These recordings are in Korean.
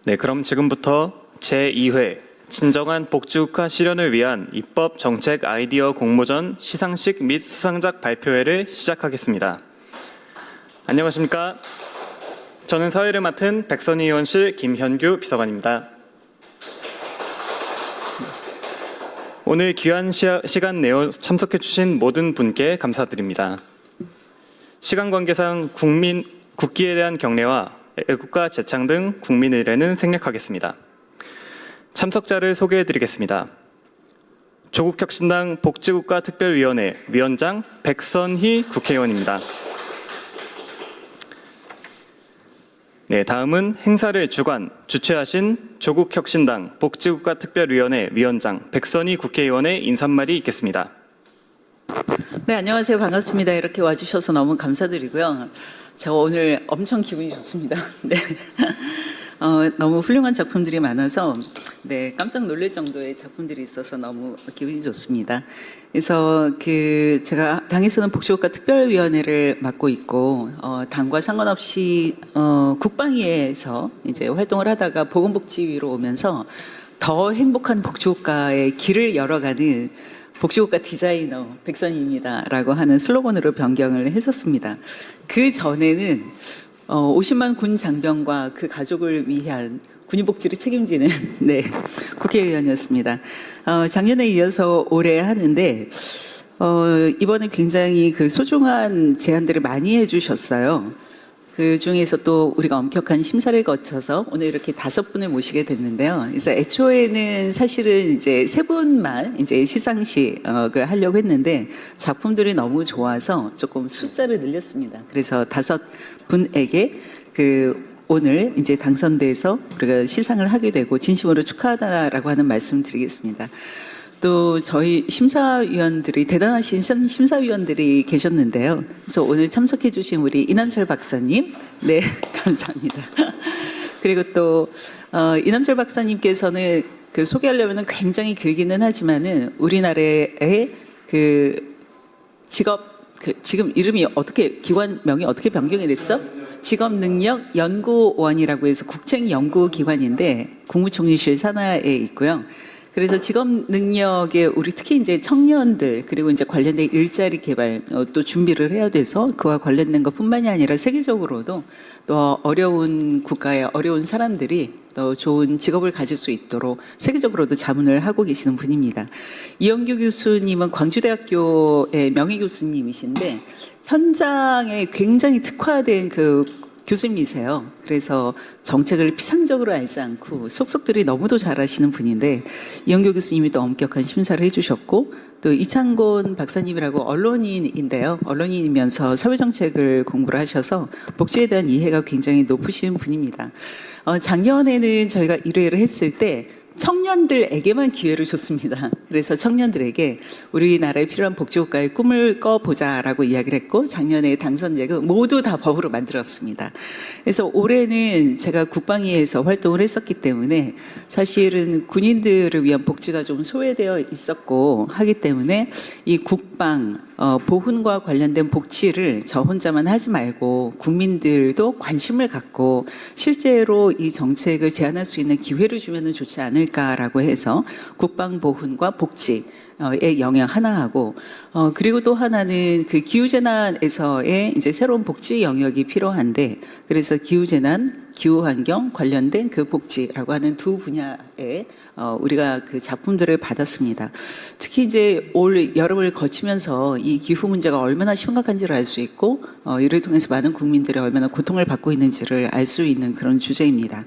네, 그럼 지금부터 제2회 진정한 복지국가 실현을 위한 입법 정책 아이디어 공모전 시상식 및 수상작 발표회를 시작하겠습니다. 안녕하십니까? 저는 사회를 맡은 백선의원실 김현규 비서관입니다. 오늘 귀한 시간 내어 참석해 주신 모든 분께 감사드립니다. 시간 관계상 국기에 대한 경례와 애국가 제창 등 국민 의례는 생략하겠습니다. 참석자를 소개해 드리겠습니다. 조국혁신당 복지국가 특별위원회 위원장 백선희 국회의원입니다. 네, 다음은 행사를 주최하신 조국혁신당 복지국가 특별위원회 위원장 백선희 국회의원의 인사말이 있겠습니다. 네, 안녕하세요. 반갑습니다. 이렇게 와주셔서 너무 감사드리고요. 제가 오늘 엄청 기분이 좋습니다. 네. 너무 훌륭한 작품들이 많아서 네, 깜짝 놀랄 정도의 작품들이 있어서 너무 기분이 좋습니다. 그래서 제가 당에서는 복지국가 특별위원회를 맡고 있고 당과 상관없이 국방위에서 이제 활동을 하다가 보건복지위로 오면서 더 행복한 복지국가의 길을 열어가는 복지국가 디자이너 백선희입니다라고 하는 슬로건으로 변경을 했었습니다. 그 전에는 50만 군 장병과 그 가족을 위한 군인복지를 책임지는 네, 국회의원이었습니다. 작년에 이어서 올해 하는데 이번에 굉장히 소중한 제안들을 많이 해주셨어요. 그 중에서 또 우리가 엄격한 심사를 거쳐서 오늘 이렇게 5분을 모시게 됐는데요. 그래서 애초에는 사실은 이제 3분만 이제 시상식을 하려고 했는데 작품들이 너무 좋아서 조금 숫자를 늘렸습니다. 그래서 5분에게 오늘 이제 당선돼서 우리가 시상을 하게 되고 진심으로 축하하다라고 하는 말씀 드리겠습니다. 또 저희 심사위원들이 대단하신 심사위원들이 계셨는데요. 그래서 오늘 참석해 주신 우리 이남철 박사님, 네, 감사합니다. 그리고 또 이남철 박사님께서는 소개하려면 굉장히 길기는 하지만은 우리나라의 직업 지금 이름이 기관명이 어떻게 변경이 됐죠? 직업능력연구원이라고 해서 국책연구기관인데 국무총리실 산하에 있고요. 그래서 직업 능력에 우리 특히 이제 청년들 그리고 이제 관련된 일자리 개발 또 준비를 해야 돼서 그와 관련된 것뿐만이 아니라 세계적으로도 또 어려운 국가의 어려운 사람들이 또 좋은 직업을 가질 수 있도록 세계적으로도 자문을 하고 계시는 분입니다. 이영규 교수님은 광주대학교의 명예교수님이신데 현장에 굉장히 특화된 교수님이세요. 그래서 정책을 피상적으로 알지 않고 속속들이 너무도 잘하시는 분인데 이영교 교수님이 또 엄격한 심사를 해주셨고 또 이창곤 박사님이라고 언론인인데요. 언론인이면서 사회정책을 공부를 하셔서 복지에 대한 이해가 굉장히 높으신 분입니다. 작년에는 저희가 1회를 했을 때 청년들에게만 기회를 줬습니다. 그래서 청년들에게 우리나라에 필요한 복지국가의 꿈을 꿔보자라고 이야기를 했고 작년에 당선자가 모두 다 법으로 만들었습니다. 그래서 올해는 제가 국방위에서 활동을 했었기 때문에 사실은 군인들을 위한 복지가 좀 소외되어 있었고 하기 때문에 이 국방, 보훈과 관련된 복지를 저 혼자만 하지 말고 국민들도 관심을 갖고 실제로 이 정책을 제안할 수 있는 기회를 주면 좋지 않을까라고 해서 국방보훈과 복지의 영역 하나하고 그리고 또 하나는 기후재난에서의 이제 새로운 복지 영역이 필요한데 그래서 기후재난, 기후환경 관련된 복지라고 하는 두 분야에 우리가 작품들을 받았습니다. 특히 이제 올 여름을 거치면서 이 기후 문제가 얼마나 심각한지를 알 수 있고 이를 통해서 많은 국민들이 얼마나 고통을 받고 있는지를 알 수 있는 그런 주제입니다.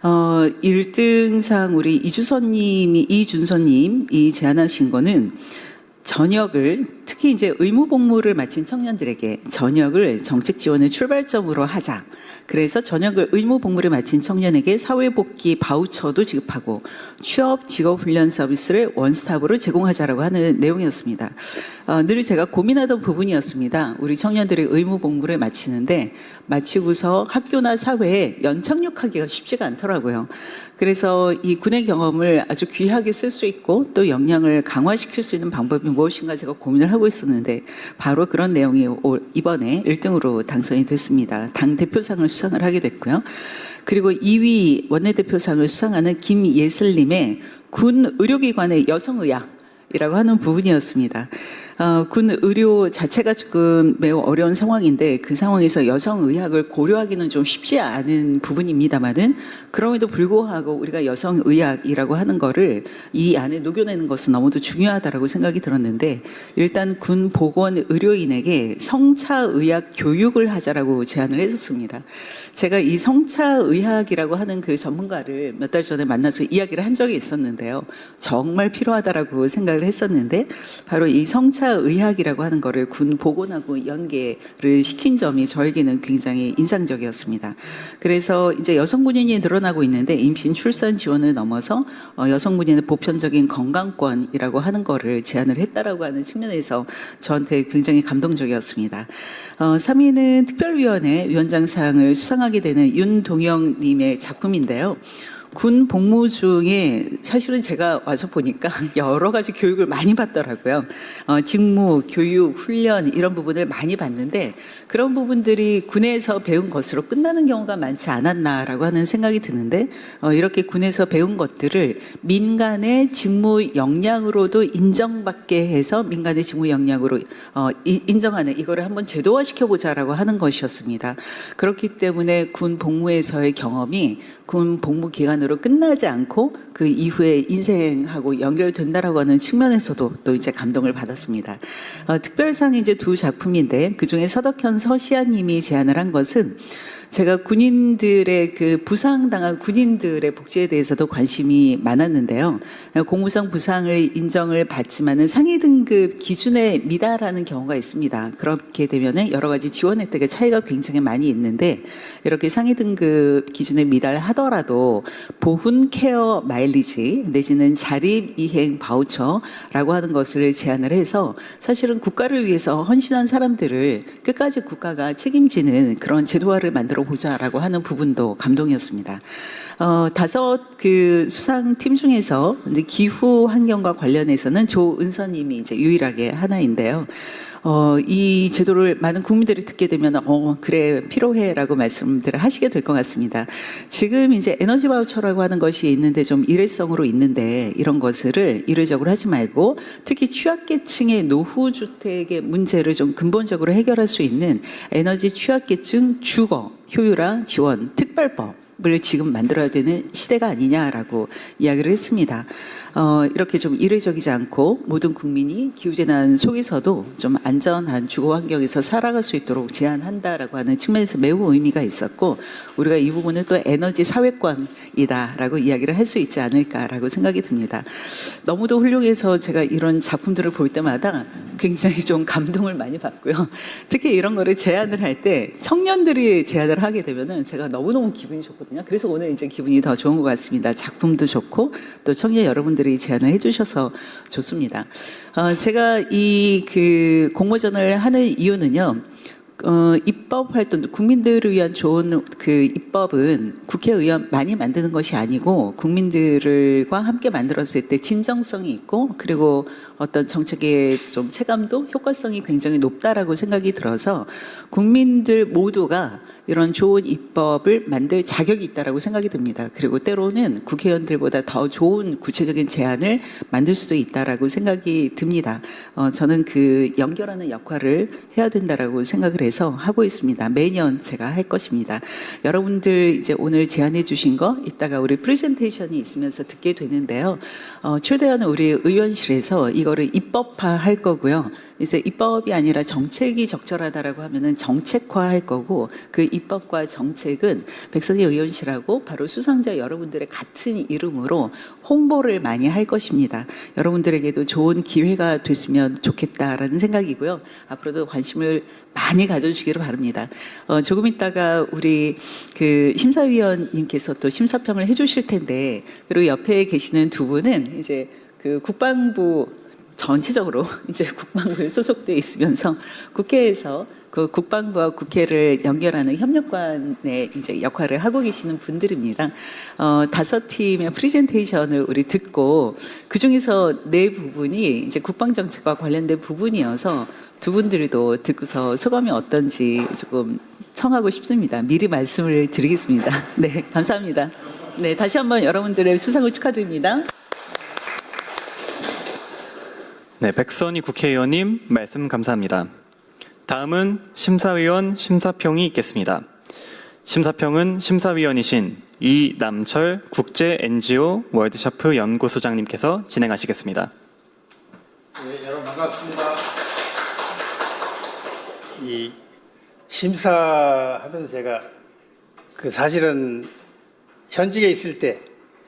1등상 우리 이준선님이 제안하신 거는 전역을 특히 이제 의무복무를 마친 청년들에게 전역을 정책 지원의 출발점으로 하자. 그래서 전역을 의무복무를 마친 청년에게 사회복귀 바우처도 지급하고 취업 직업훈련 서비스를 원스톱으로 제공하자라고 하는 내용이었습니다. 늘 제가 고민하던 부분이었습니다. 우리 청년들이 의무복무를 마치는데 마치고서 학교나 사회에 연착륙하기가 쉽지가 않더라고요. 그래서 이 군의 경험을 아주 귀하게 쓸 수 있고 또 역량을 강화시킬 수 있는 방법이 무엇인가 제가 고민을 하고 있었는데 바로 그런 내용이 이번에 1등으로 당선이 됐습니다. 당 대표상을 수상을 하게 됐고요. 그리고 2위 원내대표상을 수상하는 김예슬님의 군 의료기관의 여성의학이라고 하는 부분이었습니다. 군 의료 자체가 지금 매우 어려운 상황인데 그 상황에서 여성의학을 고려하기는 좀 쉽지 않은 부분입니다만은 그럼에도 불구하고 우리가 여성의학이라고 하는 거를 이 안에 녹여내는 것은 너무도 중요하다라고 생각이 들었는데 일단 군 보건 의료인에게 성차의학 교육을 하자라고 제안을 했었습니다. 제가 이 성차의학이라고 하는 그 전문가를 몇 달 전에 만나서 이야기를 한 적이 있었는데요. 정말 필요하다라고 생각을 했었는데 바로 이 성차의학이라고 하는 거를 군 보건하고 연계를 시킨 점이 저에게는 굉장히 인상적이었습니다. 그래서 이제 여성 군인이 늘어나고 있는데 임신 출산 지원을 넘어서 여성 군인의 보편적인 건강권이라고 하는 거를 제안을 했다라고 하는 측면에서 저한테 굉장히 감동적이었습니다. 3위는 특별위원회 위원장상을 수상하게 되는 윤동영 님의 작품인데요. 군 복무 중에 사실은 제가 와서 보니까 여러 가지 교육을 많이 받더라고요. 직무, 교육, 훈련 이런 부분을 많이 받는데 그런 부분들이 군에서 배운 것으로 끝나는 경우가 많지 않았나라고 하는 생각이 드는데 이렇게 군에서 배운 것들을 민간의 직무 역량으로도 인정받게 해서 민간의 직무 역량으로 인정하는 이거를 한번 제도화시켜보자라고 하는 것이었습니다. 그렇기 때문에 군 복무에서의 경험이 군 복무 기간으로 끝나지 않고 그 이후에 인생하고 연결된다라고 하는 측면에서도 또 이제 감동을 받았습니다. 특별상이 이제 두 작품인데 그중에 서덕현 서시아님이 제안을 한 것은 제가 군인들의 그 부상당한 군인들의 복지에 대해서도 관심이 많았는데요. 공무상 부상을 인정을 받지만은 상위 등급 기준에 미달하는 경우가 있습니다. 그렇게 되면은 여러 가지 지원 혜택의 차이가 굉장히 많이 있는데 이렇게 상위 등급 기준에 미달하더라도 보훈 케어 마일리지 내지는 자립 이행 바우처라고 하는 것을 제안을 해서 사실은 국가를 위해서 헌신한 사람들을 끝까지 국가가 책임지는 그런 제도화를 만들어 보자라고 하는 부분도 감동이었습니다. 5 그 수상팀 중에서 기후 환경과 관련해서는 조은서님이 이제 유일하게 하나인데요. 이 제도를 많은 국민들이 듣게 되면 그래 필요해라고 말씀들을 하시게 될 것 같습니다. 지금 이제 에너지 바우처라고 하는 것이 있는데 좀 일회성으로 있는데 이런 것을 일회적으로 하지 말고 특히 취약계층의 노후 주택의 문제를 좀 근본적으로 해결할 수 있는 에너지 취약계층 주거 효율화 지원 특별법을 지금 만들어야 되는 시대가 아니냐라고 이야기를 했습니다. 이렇게 좀 이례적이지 않고 모든 국민이 기후재난 속에서도 좀 안전한 주거 환경에서 살아갈 수 있도록 제안한다라고 하는 측면에서 매우 의미가 있었고 우리가 이 부분을 또 에너지 사회권이다라고 이야기를 할 수 있지 않을까라고 생각이 듭니다. 너무도 훌륭해서 제가 이런 작품들을 볼 때마다 굉장히 좀 감동을 많이 받고요. 특히 이런 거를 제안을 할 때 청년들이 제안을 하게 되면은 제가 너무너무 기분이 좋거든요. 그래서 오늘 이제 기분이 더 좋은 것 같습니다. 작품도 좋고 또 청년 여러분들이 제안을 해주셔서 좋습니다. 제가 이 그 공모전을 하는 이유는요. 입법 활동, 국민들을 위한 좋은 그 입법은 국회의원 많이 만드는 것이 아니고 국민들과 함께 만들었을 때 진정성이 있고 그리고 어떤 정책의 좀 체감도 효과성이 굉장히 높다라고 생각이 들어서 국민들 모두가 이런 좋은 입법을 만들 자격이 있다라고 생각이 듭니다. 그리고 때로는 국회의원들보다 더 좋은 구체적인 제안을 만들 수도 있다라고 생각이 듭니다. 저는 그 연결하는 역할을 해야 된다라고 생각을 해서 하고 있습니다. 매년 제가 할 것입니다. 여러분들 이제 오늘 제안해 주신 거 이따가 우리 프레젠테이션이 있으면서 듣게 되는데요. 최대한 우리 의원실에서 이거를 입법화할 거고요. 이제 입법이 아니라 정책이 적절하다라고 하면은 정책화할 거고 그 입법과 정책은 백선희 의원실하고 바로 수상자 여러분들의 같은 이름으로 홍보를 많이 할 것입니다. 여러분들에게도 좋은 기회가 됐으면 좋겠다라는 생각이고요. 앞으로도 관심을 많이 가져주시기를 바랍니다. 조금 있다가 우리 그 심사위원님께서 또 심사평을 해주실 텐데 그리고 옆에 계시는 두 분은 이제 그 국방부 전체적으로 이제 국방부에 소속돼 있으면서 국회에서 그 국방부와 국회를 연결하는 협력관의 이제 역할을 하고 계시는 분들입니다. 5팀의 프레젠테이션을 우리 듣고 그 중에서 4부분이 이제 국방 정책과 관련된 부분이어서 두 분들도 듣고서 소감이 어떤지 조금 청하고 싶습니다. 미리 말씀을 드리겠습니다. 네, 감사합니다. 네, 다시 한번 여러분들의 수상을 축하드립니다. 네, 백선희 국회의원님 말씀 감사합니다. 다음은 심사위원 심사평이 있겠습니다. 심사평은 심사위원이신 이남철 국제 NGO 월드샤프 연구소장님께서 진행하시겠습니다. 네, 여러분 반갑습니다. 이 심사하면서 제가 그 사실은 현직에 있을 때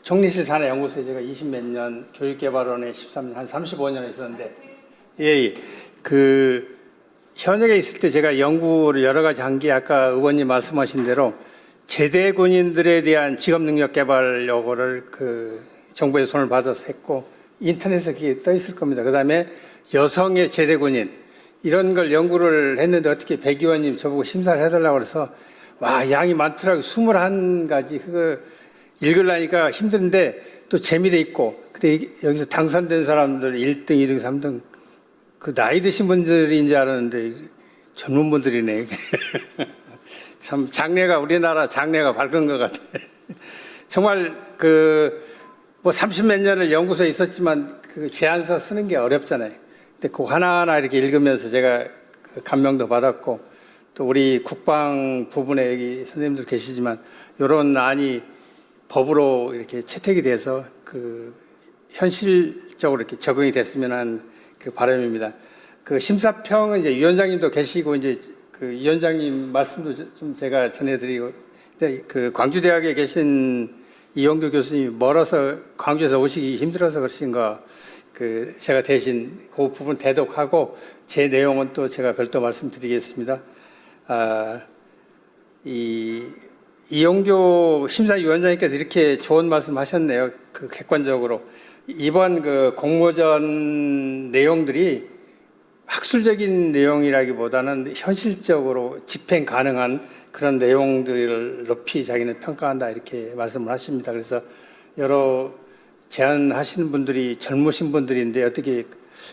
총리실 산하연구소에 제가 20몇 년, 교육개발원에 13년, 한 35년 있었는데, 그 현역에 있을 때 제가 연구를 여러 가지 한 게 아까 의원님 말씀하신 대로 제대 군인들에 대한 직업 능력 개발 요구를 그 정부에서 손을 받아서 했고 인터넷에 그게 떠 있을 겁니다. 그 다음에 여성의 제대 군인 이런 걸 연구를 했는데 어떻게 백 의원님 저보고 심사를 해달라고 그래서 와 양이 많더라고요. 21가지 그거 읽으려니까 힘든데 또 재미도 있고 근데 여기서 당선된 사람들 1등, 2등, 3등 그 나이 드신 분들인 줄 알았는데 젊은 분들이네. 참 장래가 우리나라 장래가 밝은 것 같아. 정말 그 뭐 30몇 년을 연구소에 있었지만 그 제안서 쓰는 게 어렵잖아요. 근데 그 하나하나 이렇게 읽으면서 제가 그 감명도 받았고 또 우리 국방 부분에 여기 선생님들 계시지만 이런 안이 법으로 이렇게 채택이 돼서 그 현실적으로 이렇게 적응이 됐으면 하는 그 바람입니다. 그 심사평은 이제 위원장님도 계시고 이제 그 위원장님 말씀도 좀 제가 전해드리고, 근데 그 광주대학에 계신 이용규 교수님이 멀어서 광주에서 오시기 힘들어서 그러신가, 그 제가 대신 그 부분 대독하고 제 내용은 또 제가 별도 말씀드리겠습니다. 이용규 심사위원장님께서 이렇게 좋은 말씀하셨네요. 그 객관적으로 이번 그 공모전 내용들이 학술적인 내용이라기보다는 현실적으로 집행 가능한 그런 내용들을 높이 자기는 평가한다 이렇게 말씀을 하십니다. 그래서 여러 제안하시는 분들이 젊으신 분들인데 어떻게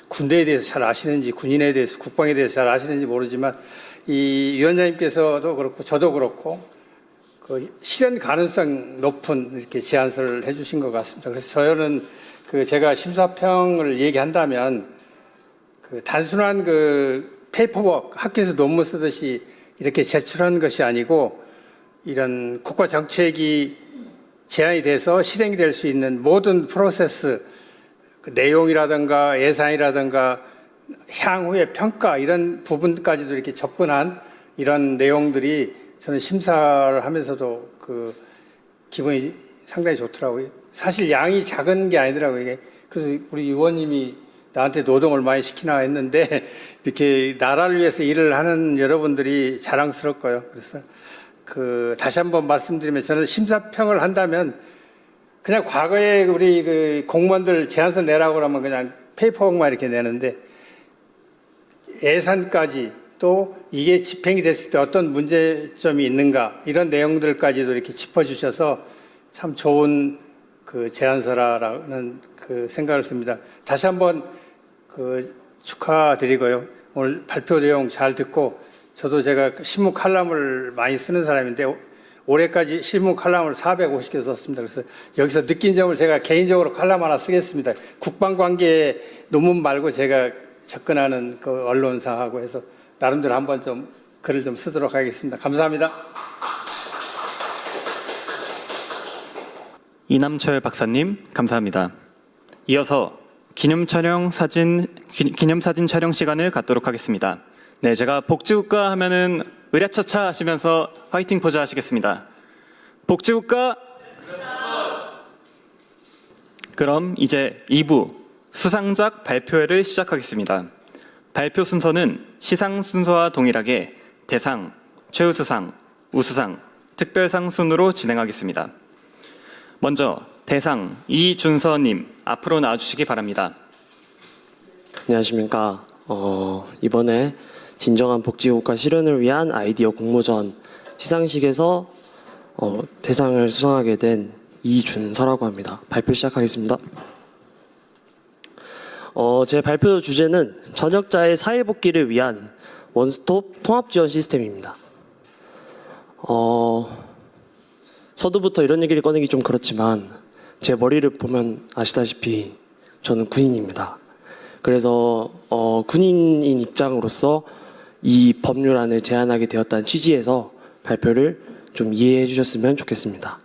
군대에 대해서 잘 아시는지 군인에 대해서 국방에 대해서 잘 아시는지 모르지만 이 위원장님께서도 그렇고 저도 그렇고 그 실현 가능성 높은 이렇게 제안서를 해주신 것 같습니다. 그래서 저는 그 제가 심사평을 얘기한다면 그 단순한 그 페이퍼워크 학교에서 논문 쓰듯이 이렇게 제출하는 것이 아니고 이런 국가 정책이 제안이 돼서 실행이 될 수 있는 모든 프로세스 그 내용이라든가 예산이라든가 향후의 평가 이런 부분까지도 이렇게 접근한 이런 내용들이 저는 심사를 하면서도 그 기분이 상당히 좋더라고요. 사실 양이 작은 게 아니더라고요. 이게. 그래서 우리 의원님이 나한테 노동을 많이 시키나 했는데 이렇게 나라를 위해서 일을 하는 여러분들이 자랑스럽고요. 그래서 그 다시 한번 말씀드리면 저는 심사평을 한다면 그냥 과거에 우리 그 공무원들 제안서 내라고 하면 그냥 페이퍼워크만 이렇게 내는데 예산까지 또 이게 집행이 됐을 때 어떤 문제점이 있는가 이런 내용들까지도 이렇게 짚어주셔서 참 좋은 그 제안서라는 그 생각을 씁니다. 다시 한번 그 축하드리고요. 오늘 발표 내용 잘 듣고 저도 제가 신문 칼럼을 많이 쓰는 사람인데 올해까지 신문 칼럼을 450개 썼습니다. 그래서 여기서 느낀 점을 제가 개인적으로 칼럼 하나 쓰겠습니다. 국방관계 논문 말고 제가 접근하는 그 언론사하고 해서 나름대로 한번 좀 글을 좀 쓰도록 하겠습니다. 감사합니다. 이남철 박사님 감사합니다. 이어서 기념사진 촬영 시간을 갖도록 하겠습니다. 네, 제가 복지국가 하면은 으랴차차 하시면서 화이팅 포즈 하시겠습니다. 복지국가. 그럼 이제 2부 수상작 발표회를 시작하겠습니다. 발표 순서는 시상 순서와 동일하게 대상, 최우수상, 우수상, 특별상 순으로 진행하겠습니다. 먼저 대상 이준서님 앞으로 나와주시기 바랍니다. 안녕하십니까. 이번에 진정한 복지국가 실현을 위한 아이디어 공모전 시상식에서 대상을 수상하게 된 이준서라고 합니다. 발표 시작하겠습니다. 제 발표 주제는 전역자의 사회복귀를 위한 원스톱 통합지원 시스템입니다. 서두부터 이런 얘기를 꺼내기 좀 그렇지만 제 머리를 보면 아시다시피 저는 군인입니다. 그래서 군인인 입장으로서 이 법률안을 제안하게 되었다는 취지에서 발표를 좀 이해해 주셨으면 좋겠습니다.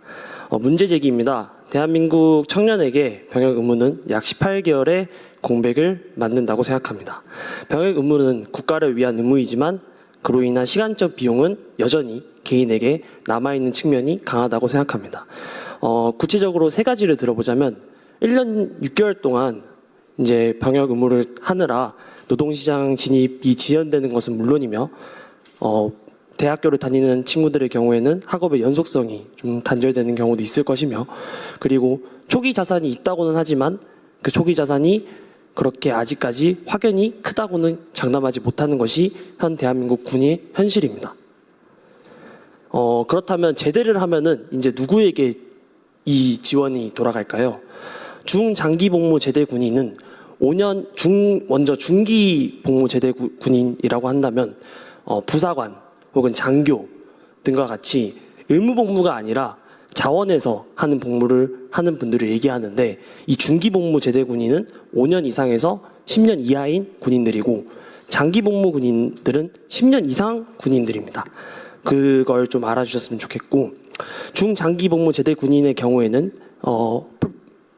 문제 제기입니다. 대한민국 청년에게 병역 의무는 약 18개월의 공백을 맞는다고 생각합니다. 병역 의무는 국가를 위한 의무이지만 그로 인한 시간적 비용은 여전히 개인에게 남아있는 측면이 강하다고 생각합니다. 구체적으로 세 가지를 들어보자면 1년 6개월 동안 이제 병역 의무를 하느라 노동시장 진입이 지연되는 것은 물론이며 대학교를 다니는 친구들의 경우에는 학업의 연속성이 좀 단절되는 경우도 있을 것이며, 그리고 초기 자산이 있다고는 하지만 그 초기 자산이 그렇게 아직까지 확연히 크다고는 장담하지 못하는 것이 현 대한민국 군의 현실입니다. 그렇다면 제대를 하면은 이제 누구에게 이 지원이 돌아갈까요? 중장기 복무 제대 군인은 5년 먼저 중기 복무 제대 군인이라고 한다면 부사관 혹은 장교 등과 같이 의무 복무가 아니라 자원에서 하는 복무를 하는 분들을 얘기하는데, 이 중기 복무 제대 군인은 5년 이상에서 10년 이하인 군인들이고 장기 복무 군인들은 10년 이상 군인들입니다. 그걸 좀 알아주셨으면 좋겠고, 중장기 복무 제대 군인의 경우에는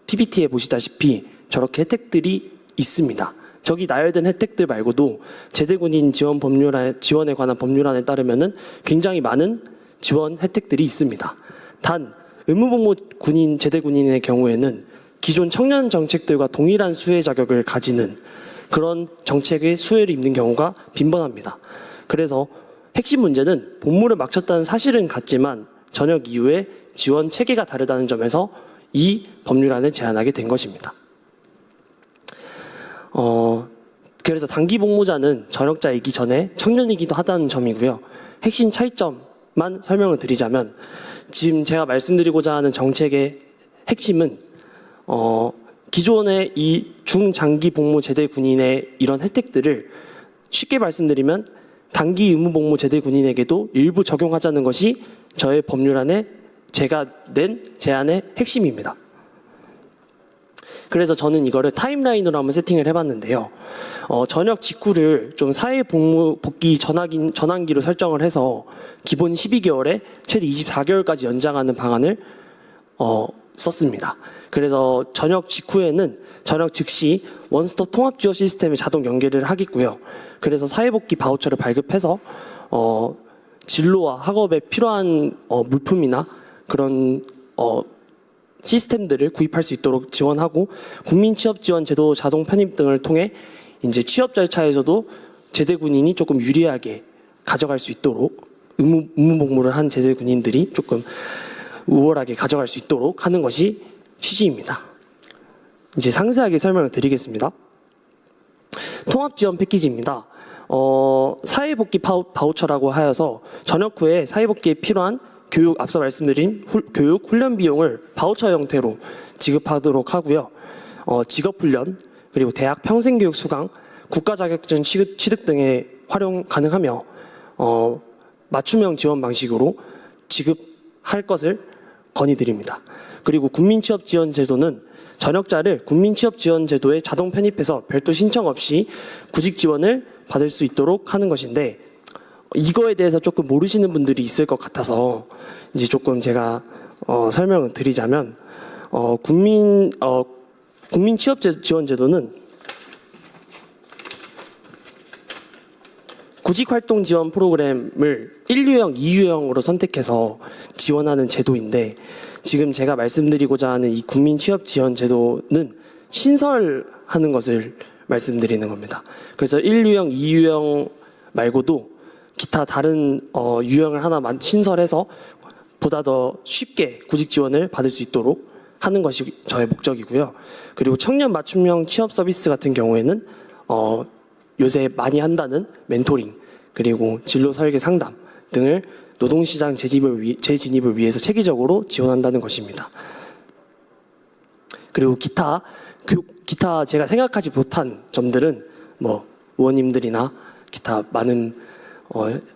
PPT에 보시다시피 저렇게 혜택들이 있습니다. 저기 나열된 혜택들 말고도 제대군인 지원에 관한 법률안에 따르면은 굉장히 많은 지원 혜택들이 있습니다. 단 의무복무 군인 제대군인의 경우에는 기존 청년 정책들과 동일한 수혜 자격을 가지는 그런 정책의 수혜를 입는 경우가 빈번합니다. 그래서 핵심 문제는 복무를 마쳤다는 사실은 같지만 전역 이후에 지원 체계가 다르다는 점에서 이 법률안을 제안하게 된 것입니다. 그래서 단기 복무자는 전역자이기 전에 청년이기도 하다는 점이고요. 핵심 차이점만 설명을 드리자면, 지금 제가 말씀드리고자 하는 정책의 핵심은 기존의 이 중장기 복무 제대 군인의 이런 혜택들을 쉽게 말씀드리면 단기 의무 복무 제대 군인에게도 일부 적용하자는 것이 저의 법률안에 제가 낸 제안의 핵심입니다. 그래서 저는 이거를 타임라인으로 한번 세팅을 해봤는데요. 전역 직후를 좀 사회복귀 전환기로 설정을 해서 기본 12개월에 최대 24개월까지 연장하는 방안을 썼습니다. 그래서 전역 직후에는 전역 즉시 원스톱 통합지원 시스템에 자동 연계를 하겠고요. 그래서 사회복귀 바우처를 발급해서 진로와 학업에 필요한 물품이나 그런 시스템들을 구입할 수 있도록 지원하고, 국민취업지원제도 자동 편입 등을 통해 이제 취업 절차에서도 제대 군인이 조금 유리하게 가져갈 수 있도록, 의무 복무를 한 제대 군인들이 조금 우월하게 가져갈 수 있도록 하는 것이 취지입니다. 이제 상세하게 설명을 드리겠습니다. 통합지원 패키지입니다. 사회복귀 바우처라고 하여서 전역 후에 사회복귀에 필요한 교육, 앞서 말씀드린 교육, 훈련 비용을 바우처 형태로 지급하도록 하고요. 직업훈련, 그리고 대학 평생교육 수강, 국가자격증 취득 등에 활용 가능하며 맞춤형 지원 방식으로 지급할 것을 건의드립니다. 그리고 국민취업지원제도는 전역자를 국민취업지원제도에 자동 편입해서 별도 신청 없이 구직 지원을 받을 수 있도록 하는 것인데, 이거에 대해서 조금 모르시는 분들이 있을 것 같아서 이제 조금 제가 설명을 드리자면, 국민취업지원제도는 구직활동 지원 프로그램을 1유형, 2유형으로 선택해서 지원하는 제도인데, 지금 제가 말씀드리고자 하는 이 국민취업지원제도는 신설하는 것을 말씀드리는 겁니다. 그래서 1유형, 2유형 말고도 기타 다른 유형을 하나 신설해서 보다 더 쉽게 구직 지원을 받을 수 있도록 하는 것이 저의 목적이고요. 그리고 청년 맞춤형 취업 서비스 같은 경우에는 요새 많이 한다는 멘토링 그리고 진로 설계 상담 등을 노동시장 재진입을 위해서 체계적으로 지원한다는 것입니다. 그리고 기타 제가 생각하지 못한 점들은 뭐 의원님들이나 기타 많은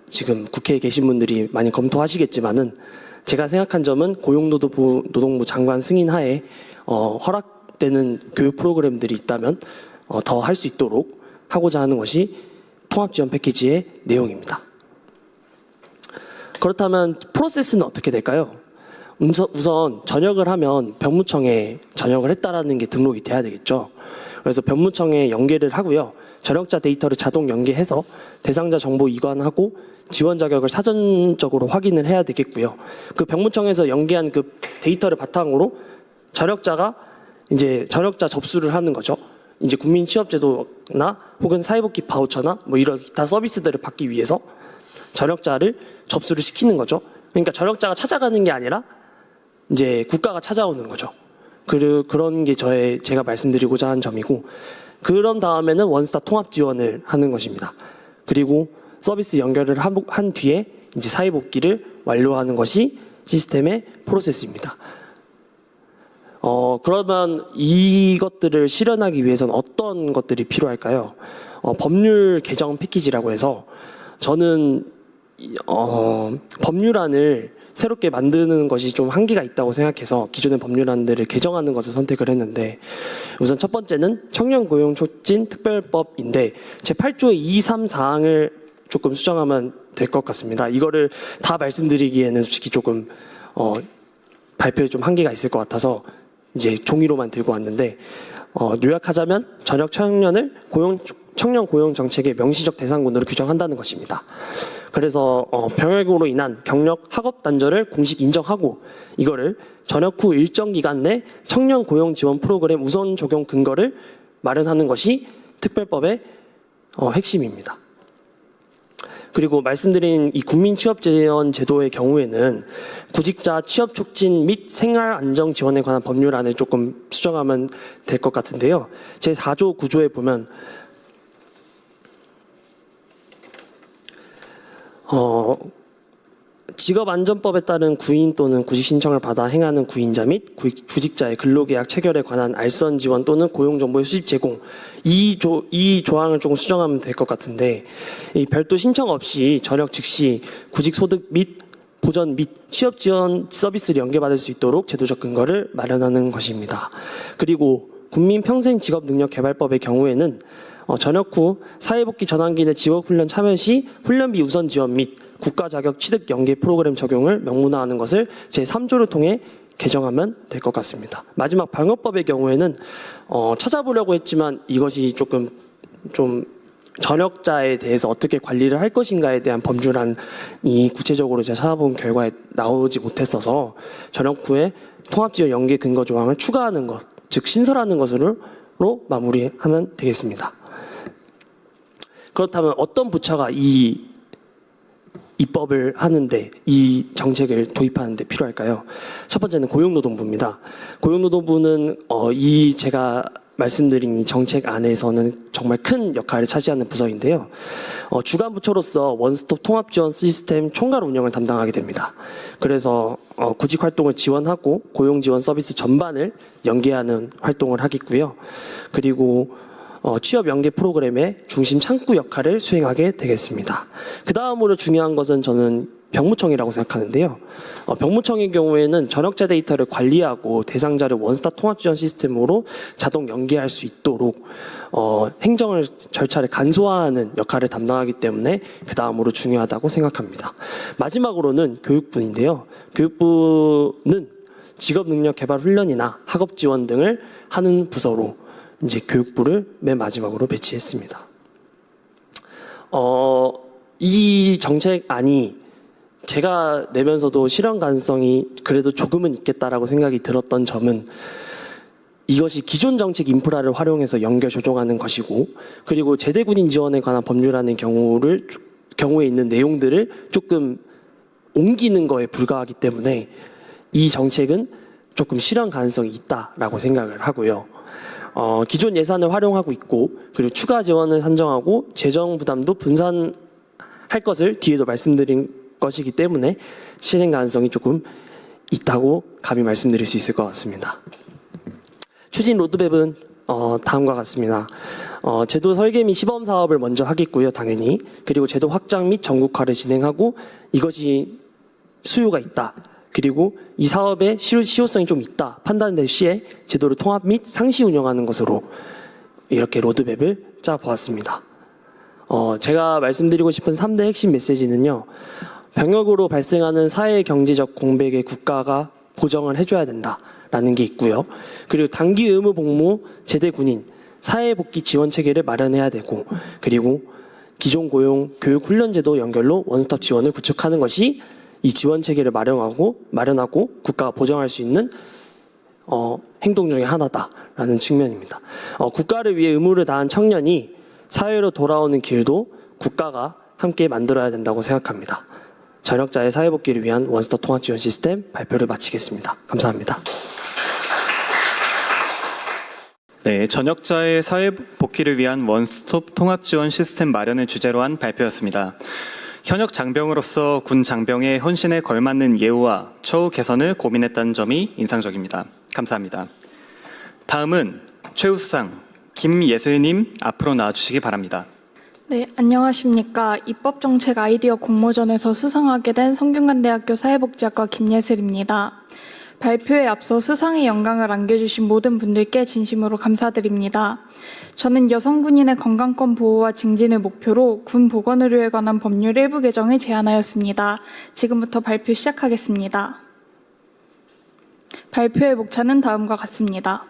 지금 국회에 계신 분들이 많이 검토하시겠지만은 제가 생각한 점은 고용노동부 장관 승인하에 허락되는 교육 프로그램들이 있다면 더 할 수 있도록 하고자 하는 것이 통합지원 패키지의 내용입니다. 그렇다면 프로세스는 어떻게 될까요? 우선 전역을 하면 병무청에 전역을 했다라는 게 등록이 돼야 되겠죠. 그래서 병무청에 연계를 하고요. 전역자 데이터를 자동 연계해서 대상자 정보 이관하고 지원 자격을 사전적으로 확인을 해야 되겠고요. 그 병무청에서 연계한 그 데이터를 바탕으로 전역자가 이제 전역자 접수를 하는 거죠. 이제 국민취업제도나 혹은 사회복지 바우처나 뭐 이런 기타 서비스들을 받기 위해서 전역자를 접수를 시키는 거죠. 그러니까 전역자가 찾아가는 게 아니라 이제 국가가 찾아오는 거죠. 그런 게 제가 말씀드리고자 한 점이고, 그런 다음에는 원스톱 통합 지원을 하는 것입니다. 그리고 서비스 연결을 한 뒤에 이제 사회복귀를 완료하는 것이 시스템의 프로세스입니다. 그러면 이것들을 실현하기 위해서는 어떤 것들이 필요할까요? 법률 개정 패키지라고 해서 저는 법률안을 새롭게 만드는 것이 좀 한계가 있다고 생각해서 기존의 법률안들을 개정하는 것을 선택을 했는데, 우선 첫 번째는 청년고용촉진특별법인데 제8조의 2, 3 사항을 조금 수정하면 될 것 같습니다. 이거를 다 말씀드리기에는 솔직히 조금 발표에 좀 한계가 있을 것 같아서 이제 종이로만 들고 왔는데, 요약하자면 전역 청년을 청년 고용 정책의 명시적 대상군으로 규정한다는 것입니다. 그래서 병역으로 인한 경력 학업 단절을 공식 인정하고, 이거를 전역 후 일정 기간 내 청년 고용 지원 프로그램 우선 적용 근거를 마련하는 것이 특별법의 핵심입니다. 그리고 말씀드린 이 국민취업지원 제도의 경우에는 구직자 취업 촉진 및 생활 안정 지원에 관한 법률안을 조금 수정하면 될 것 같은데요. 제4조 9조에 보면 직업안전법에 따른 구인 또는 구직 신청을 받아 행하는 구인자 및 구직자의 근로계약 체결에 관한 알선 지원 또는 고용정보의 수집 제공, 이 조항을 조금 수정하면 될 것 같은데, 이 별도 신청 없이 전역 즉시 구직소득 및 보전 및 취업 지원 서비스를 연계받을 수 있도록 제도적 근거를 마련하는 것입니다. 그리고 국민평생직업능력개발법의 경우에는 전역 후 사회복귀 전환기 내 지역훈련 참여 시 훈련비 우선 지원 및 국가자격 취득 연계 프로그램 적용을 명문화하는 것을 제3조를 통해 개정하면 될 것 같습니다. 마지막 방역법의 경우에는 찾아보려고 했지만 이것이 조금 좀 전역자에 대해서 어떻게 관리를 할 것인가에 대한 법률안이 구체적으로 제가 찾아본 결과에 나오지 못했어서 전역 후에 통합지원 연계 근거 조항을 추가하는 것, 즉 신설하는 것으로 마무리하면 되겠습니다. 그렇다면 어떤 부처가 이 입법을 하는데, 이 정책을 도입하는데 필요할까요? 첫 번째는 고용노동부입니다. 고용노동부는 이 제가 말씀드린 이 정책 안에서는 정말 큰 역할을 차지하는 부서인데요. 주간 부처로서 원스톱 통합 지원 시스템 총괄 운영을 담당하게 됩니다. 그래서 구직 활동을 지원하고 고용 지원 서비스 전반을 연계하는 활동을 하겠고요. 그리고 취업 연계 프로그램의 중심 창구 역할을 수행하게 되겠습니다. 그 다음으로 중요한 것은 저는 병무청이라고 생각하는데요. 병무청의 경우에는 전역자 데이터를 관리하고 대상자를 원스톱 통합 지원 시스템으로 자동 연계할 수 있도록 행정을 절차를 간소화하는 역할을 담당하기 때문에 그 다음으로 중요하다고 생각합니다. 마지막으로는 교육부인데요. 교육부는 직업능력개발 훈련이나 학업 지원 등을 하는 부서로 이제 교육부를 맨 마지막으로 배치했습니다. 이 정책안이 제가 내면서도 실현 가능성이 그래도 조금은 있겠다라고 생각이 들었던 점은, 이것이 기존 정책 인프라를 활용해서 연결 조정하는 것이고, 그리고 제대군인 지원에 관한 법률안의 경우에 있는 내용들을 조금 옮기는 거에 불과하기 때문에 이 정책은 조금 실현 가능성이 있다라고 생각을 하고요. 기존 예산을 활용하고 있고 그리고 추가 지원을 산정하고 재정 부담도 분산할 것을 뒤에도 말씀드린 것이기 때문에 실행 가능성이 조금 있다고 감히 말씀드릴 수 있을 것 같습니다. 추진 로드맵은 다음과 같습니다. 제도 설계 및 시범 사업을 먼저 하겠고요, 당연히. 그리고 제도 확장 및 전국화를 진행하고 이것이 수요가 있다. 그리고 이 사업의 실효성이 좀 있다 판단될 시에 제도를 통합 및 상시 운영하는 것으로 이렇게 로드맵을 짜 보았습니다. 제가 말씀드리고 싶은 3대 핵심 메시지는요. 병역으로 발생하는 사회 경제적 공백에 국가가 보정을 해줘야 된다라는 게 있고요. 그리고 단기 의무 복무 제대 군인 사회복귀 지원 체계를 마련해야 되고 그리고 기존 고용 교육 훈련 제도 연결로 원스톱 지원을 구축하는 것이 이 지원 체계를 마련하고 국가가 보장할 수 있는 행동 중에 하나다라는 측면입니다. 국가를 위해 의무를 다한 청년이 사회로 돌아오는 길도 국가가 함께 만들어야 된다고 생각합니다. 전역자의 사회복귀를 위한 원스톱 통합 지원 시스템 발표를 마치겠습니다. 감사합니다. 네, 전역자의 사회 복귀를 위한 원스톱 통합 지원 시스템 마련을 주제로 한 발표였습니다. 현역 장병으로서 군 장병의 헌신에 걸맞는 예우와 처우 개선을 고민했다는 점이 인상적입니다. 감사합니다. 다음은 최우수상 김예슬님 앞으로 나와주시기 바랍니다. 네, 안녕하십니까. 입법정책 아이디어 공모전에서 수상하게 된 성균관대학교 사회복지학과 김예슬입니다. 발표에 앞서 수상의 영광을 안겨주신 모든 분들께 진심으로 감사드립니다. 저는 여성 군인의 건강권 보호와 증진을 목표로 군 보건의료에 관한 법률 일부 개정을 제안하였습니다. 지금부터 발표 시작하겠습니다. 발표의 목차는 다음과 같습니다.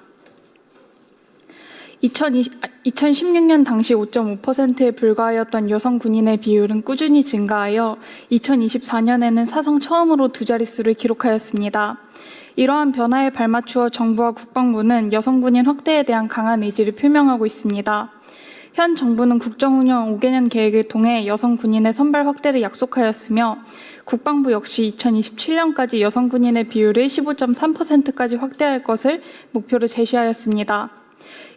2016년 당시 5.5%에 불과하였던 여성 군인의 비율은 꾸준히 증가하여 2024년에는 사상 처음으로 두 자릿수를 기록하였습니다. 이러한 변화에 발맞추어 정부와 국방부는 여성 군인 확대에 대한 강한 의지를 표명하고 있습니다. 현 정부는 국정운영 5개년 계획을 통해 여성 군인의 선발 확대를 약속하였으며 국방부 역시 2027년까지 여성 군인의 비율을 15.3%까지 확대할 것을 목표로 제시하였습니다.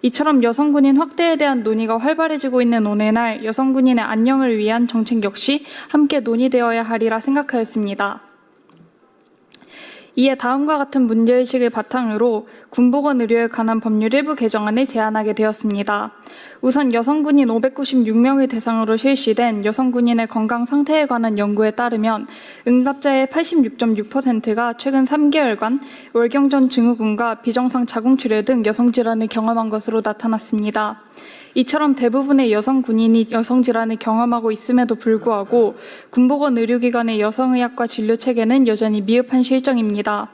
이처럼 여성 군인 확대에 대한 논의가 활발해지고 있는 오늘날 여성 군인의 안녕을 위한 정책 역시 함께 논의되어야 하리라 생각하였습니다. 이에 다음과 같은 문제의식을 바탕으로 군보건 의료에 관한 법률 일부 개정안을 제안하게 되었습니다. 우선 여성군인 596명을 대상으로 실시된 여성군인의 건강 상태에 관한 연구에 따르면 응답자의 86.6%가 최근 3개월간 월경전 증후군과 비정상 자궁출혈 등 여성질환을 경험한 것으로 나타났습니다. 이처럼 대부분의 여성 군인이 여성질환을 경험하고 있음에도 불구하고 군보건 의료기관의 여성의학과 진료 체계는 여전히 미흡한 실정입니다.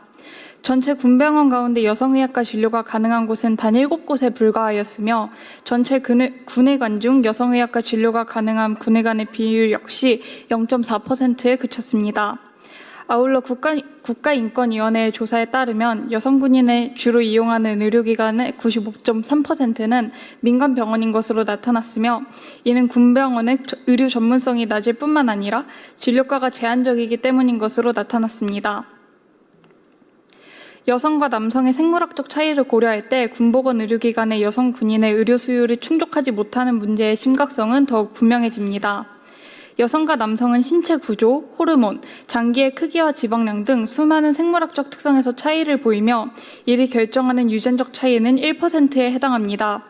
전체 군병원 가운데 여성의학과 진료가 가능한 곳은 단 7곳에 불과하였으며 전체 군의관 중 여성의학과 진료가 가능한 군의관의 비율 역시 0.4%에 그쳤습니다. 아울러 국가인권위원회의 조사에 따르면 여성 군인의 주로 이용하는 의료기관의 95.3%는 민간 병원인 것으로 나타났으며 이는 군병원의 의료 전문성이 낮을 뿐만 아니라 진료과가 제한적이기 때문인 것으로 나타났습니다. 여성과 남성의 생물학적 차이를 고려할 때 군보건 의료기관의 여성 군인의 의료 수요를 충족하지 못하는 문제의 심각성은 더욱 분명해집니다. 여성과 남성은 신체 구조, 호르몬, 장기의 크기와 지방량 등 수많은 생물학적 특성에서 차이를 보이며 이를 결정하는 유전적 차이는 1%에 해당합니다.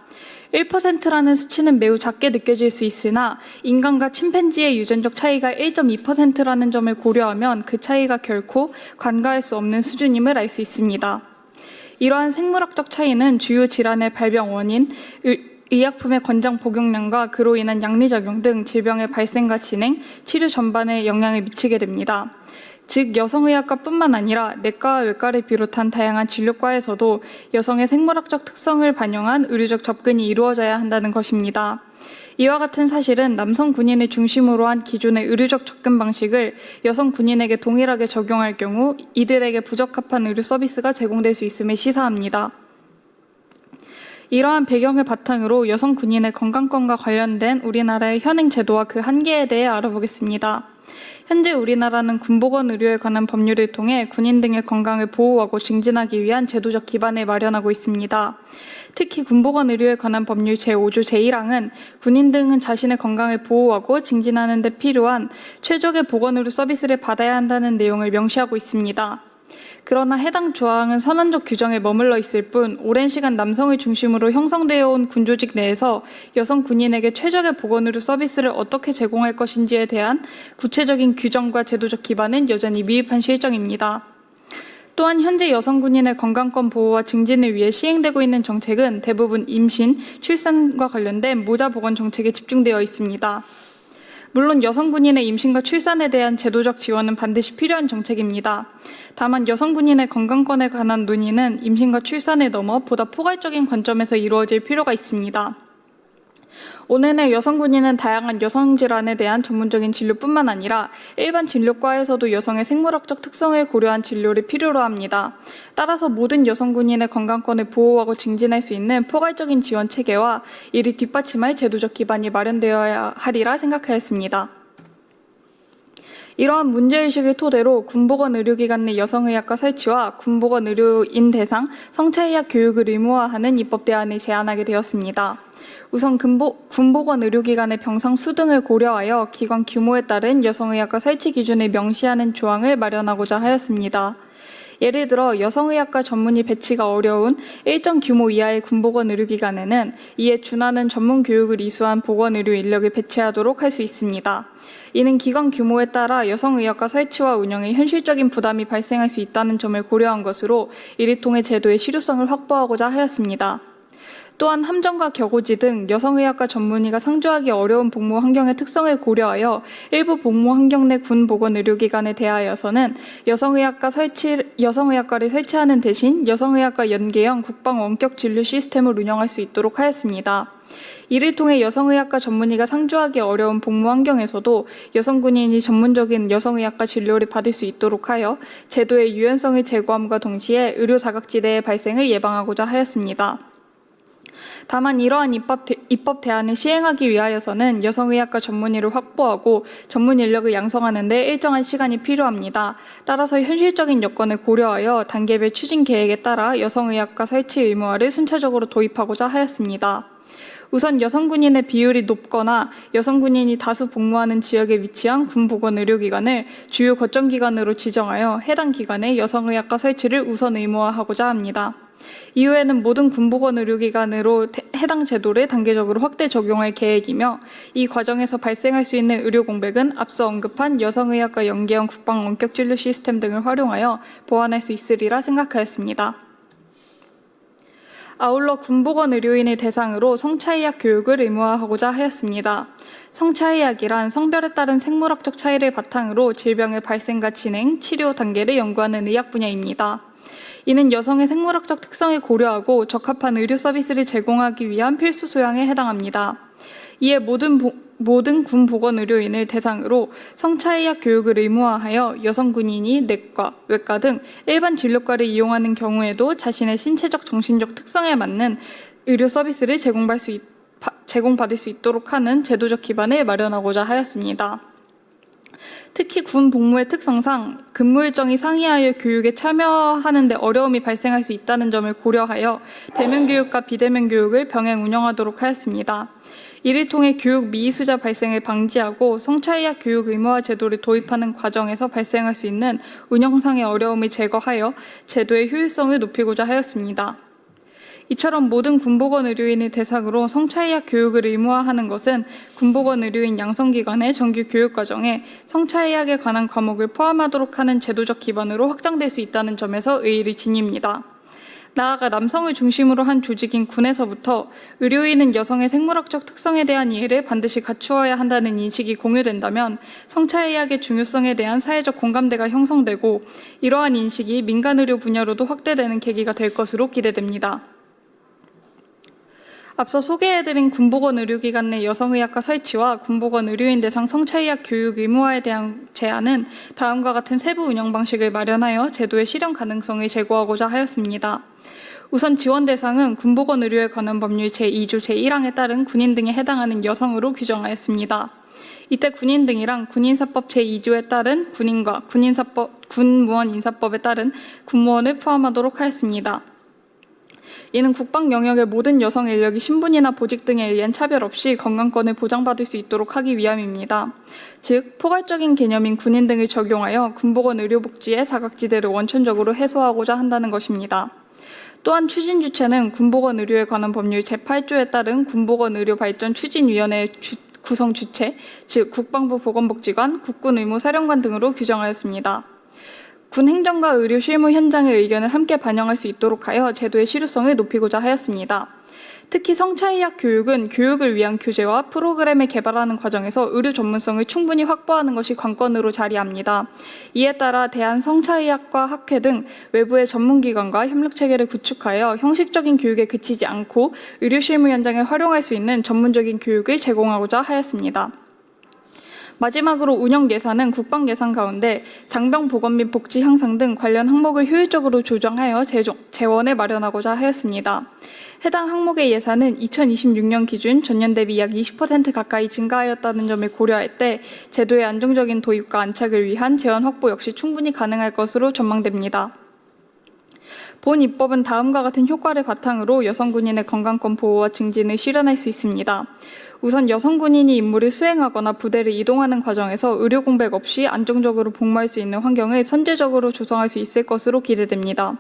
1%라는 수치는 매우 작게 느껴질 수 있으나 인간과 침팬지의 유전적 차이가 1.2%라는 점을 고려하면 그 차이가 결코 간과할 수 없는 수준임을 알 수 있습니다. 이러한 생물학적 차이는 주요 질환의 발병 원인, 의약품의 권장 복용량과 그로 인한 양리작용 등 질병의 발생과 진행, 치료 전반에 영향을 미치게 됩니다. 즉 여성의학과뿐만 아니라 내과와 외과를 비롯한 다양한 진료과에서도 여성의 생물학적 특성을 반영한 의료적 접근이 이루어져야 한다는 것입니다. 이와 같은 사실은 남성 군인을 중심으로 한 기존의 의료적 접근 방식을 여성 군인에게 동일하게 적용할 경우 이들에게 부적합한 의료 서비스가 제공될 수 있음을 시사합니다. 이러한 배경을 바탕으로 여성 군인의 건강권과 관련된 우리나라의 현행 제도와 그 한계에 대해 알아보겠습니다. 현재 우리나라는 군보건 의료에 관한 법률을 통해 군인 등의 건강을 보호하고 증진하기 위한 제도적 기반을 마련하고 있습니다. 특히 군보건 의료에 관한 법률 제5조 제1항은 군인 등은 자신의 건강을 보호하고 증진하는 데 필요한 최적의 보건 의료 서비스를 받아야 한다는 내용을 명시하고 있습니다. 그러나 해당 조항은 선언적 규정에 머물러 있을 뿐 오랜 시간 남성을 중심으로 형성되어 온 군조직 내에서 여성 군인에게 최적의 보건 의료 서비스를 어떻게 제공할 것인지에 대한 구체적인 규정과 제도적 기반은 여전히 미흡한 실정입니다. 또한 현재 여성 군인의 건강권 보호와 증진을 위해 시행되고 있는 정책은 대부분 임신, 출산과 관련된 모자 보건 정책에 집중되어 있습니다. 물론 여성 군인의 임신과 출산에 대한 제도적 지원은 반드시 필요한 정책입니다. 다만 여성 군인의 건강권에 관한 논의는 임신과 출산을 넘어 보다 포괄적인 관점에서 이루어질 필요가 있습니다. 올해내 여성 군인은 다양한 여성 질환에 대한 전문적인 진료뿐만 아니라 일반 진료과에서도 여성의 생물학적 특성을 고려한 진료를 필요로 합니다. 따라서 모든 여성 군인의 건강권을 보호하고 증진할 수 있는 포괄적인 지원 체계와 이를 뒷받침할 제도적 기반이 마련되어야 하리라 생각하였습니다. 이러한 문제의식을 토대로 군보건 의료기관 내 여성의학과 설치와 군보건 의료인 대상 성차의학 교육을 의무화하는 입법 대안을 제안하게 되었습니다. 우선 군보건 의료기관의 병상 수 등을 고려하여 기관 규모에 따른 여성의학과 설치 기준을 명시하는 조항을 마련하고자 하였습니다. 예를 들어 여성의학과 전문의 배치가 어려운 일정 규모 이하의 군보건 의료기관에는 이에 준하는 전문 교육을 이수한 보건 의료 인력을 배치하도록 할 수 있습니다. 이는 기관 규모에 따라 여성의학과 설치와 운영에 현실적인 부담이 발생할 수 있다는 점을 고려한 것으로 이를 통해 제도의 실효성을 확보하고자 하였습니다. 또한 함정과 격오지 등 여성의학과 전문의가 상주하기 어려운 복무 환경의 특성을 고려하여 일부 복무 환경 내 군보건의료기관에 대하여서는 여성의학과를 설치하는 대신 여성의학과 연계형 국방 원격 진료 시스템을 운영할 수 있도록 하였습니다. 이를 통해 여성의학과 전문의가 상주하기 어려운 복무 환경에서도 여성 군인이 전문적인 여성의학과 진료를 받을 수 있도록 하여 제도의 유연성을 제고함과 동시에 의료 자각지대의 발생을 예방하고자 하였습니다. 다만 이러한 입법 대안을 시행하기 위하여서는 여성의학과 전문의를 확보하고 전문 인력을 양성하는 데 일정한 시간이 필요합니다. 따라서 현실적인 여건을 고려하여 단계별 추진 계획에 따라 여성의학과 설치 의무화를 순차적으로 도입하고자 하였습니다. 우선 여성 군인의 비율이 높거나 여성 군인이 다수 복무하는 지역에 위치한 군보건 의료기관을 주요 거점기관으로 지정하여 해당 기관에 여성의학과 설치를 우선 의무화하고자 합니다. 이후에는 모든 군보건 의료기관으로 해당 제도를 단계적으로 확대 적용할 계획이며 이 과정에서 발생할 수 있는 의료 공백은 앞서 언급한 여성의학과 연계형 국방 원격 진료 시스템 등을 활용하여 보완할 수 있으리라 생각하였습니다. 아울러 군보건 의료인을 대상으로 성차의학 교육을 의무화하고자 하였습니다. 성차의학이란 성별에 따른 생물학적 차이를 바탕으로 질병의 발생과 진행, 치료 단계를 연구하는 의학 분야입니다. 이는 여성의 생물학적 특성을 고려하고 적합한 의료 서비스를 제공하기 위한 필수 소양에 해당합니다. 이에 모든 군보건 의료인을 대상으로 성차의학 교육을 의무화하여 여성 군인이 내과, 외과 등 일반 진료과를 이용하는 경우에도 자신의 신체적, 정신적 특성에 맞는 의료 서비스를 제공받을 수 있도록 하는 제도적 기반을 마련하고자 하였습니다. 특히 군 복무의 특성상 근무 일정이 상이하여 교육에 참여하는 데 어려움이 발생할 수 있다는 점을 고려하여 대면 교육과 비대면 교육을 병행 운영하도록 하였습니다. 이를 통해 교육 미이수자 발생을 방지하고 성차의학 교육 의무화 제도를 도입하는 과정에서 발생할 수 있는 운영상의 어려움을 제거하여 제도의 효율성을 높이고자 하였습니다. 이처럼 모든 군보건 의료인을 대상으로 성차의학 교육을 의무화하는 것은 군보건 의료인 양성기관의 정규 교육과정에 성차의학에 관한 과목을 포함하도록 하는 제도적 기반으로 확장될 수 있다는 점에서 의의를 지닙니다. 나아가 남성을 중심으로 한 조직인 군에서부터 의료인은 여성의 생물학적 특성에 대한 이해를 반드시 갖추어야 한다는 인식이 공유된다면 성차의학의 중요성에 대한 사회적 공감대가 형성되고 이러한 인식이 민간의료 분야로도 확대되는 계기가 될 것으로 기대됩니다. 앞서 소개해드린 군보건 의료기관 내 여성의학과 설치와 군보건 의료인 대상 성차의학 교육 의무화에 대한 제안은 다음과 같은 세부 운영 방식을 마련하여 제도의 실현 가능성을 제고하고자 하였습니다. 우선 지원 대상은 군보건 의료에 관한 법률 제2조 제1항에 따른 군인 등에 해당하는 여성으로 규정하였습니다. 이때 군인 등이랑 군인사법 제2조에 따른 군인과 군무원 인사법에 따른 군무원을 포함하도록 하였습니다. 이는 국방 영역의 모든 여성 인력이 신분이나 보직 등에 의한 차별 없이 건강권을 보장받을 수 있도록 하기 위함입니다. 즉, 포괄적인 개념인 군인 등을 적용하여 군복원 의료복지의 사각지대를 원천적으로 해소하고자 한다는 것입니다. 또한 추진 주체는 군복원 의료에 관한 법률 제8조에 따른 군복원 의료 발전 추진위원회 구성 주체, 즉 국방부 보건복지관, 국군의무사령관 등으로 규정하였습니다. 군 행정과 의료 실무 현장의 의견을 함께 반영할 수 있도록 하여 제도의 실효성을 높이고자 하였습니다. 특히 성차의학 교육은 교육을 위한 교재와 프로그램을 개발하는 과정에서 의료 전문성을 충분히 확보하는 것이 관건으로 자리합니다. 이에 따라 대한성차의학과 학회 등 외부의 전문기관과 협력체계를 구축하여 형식적인 교육에 그치지 않고 의료 실무 현장에 활용할 수 있는 전문적인 교육을 제공하고자 하였습니다. 마지막으로 운영 예산은 국방 예산 가운데 장병 보건 및 복지 향상 등 관련 항목을 효율적으로 조정하여 재원을 마련하고자 하였습니다. 해당 항목의 예산은 2026년 기준 전년 대비 약 20% 가까이 증가하였다는 점을 고려할 때 제도의 안정적인 도입과 안착을 위한 재원 확보 역시 충분히 가능할 것으로 전망됩니다. 본 입법은 다음과 같은 효과를 바탕으로 여성 군인의 건강권 보호와 증진을 실현할 수 있습니다. 우선 여성 군인이 임무를 수행하거나 부대를 이동하는 과정에서 의료 공백 없이 안정적으로 복무할 수 있는 환경을 선제적으로 조성할 수 있을 것으로 기대됩니다.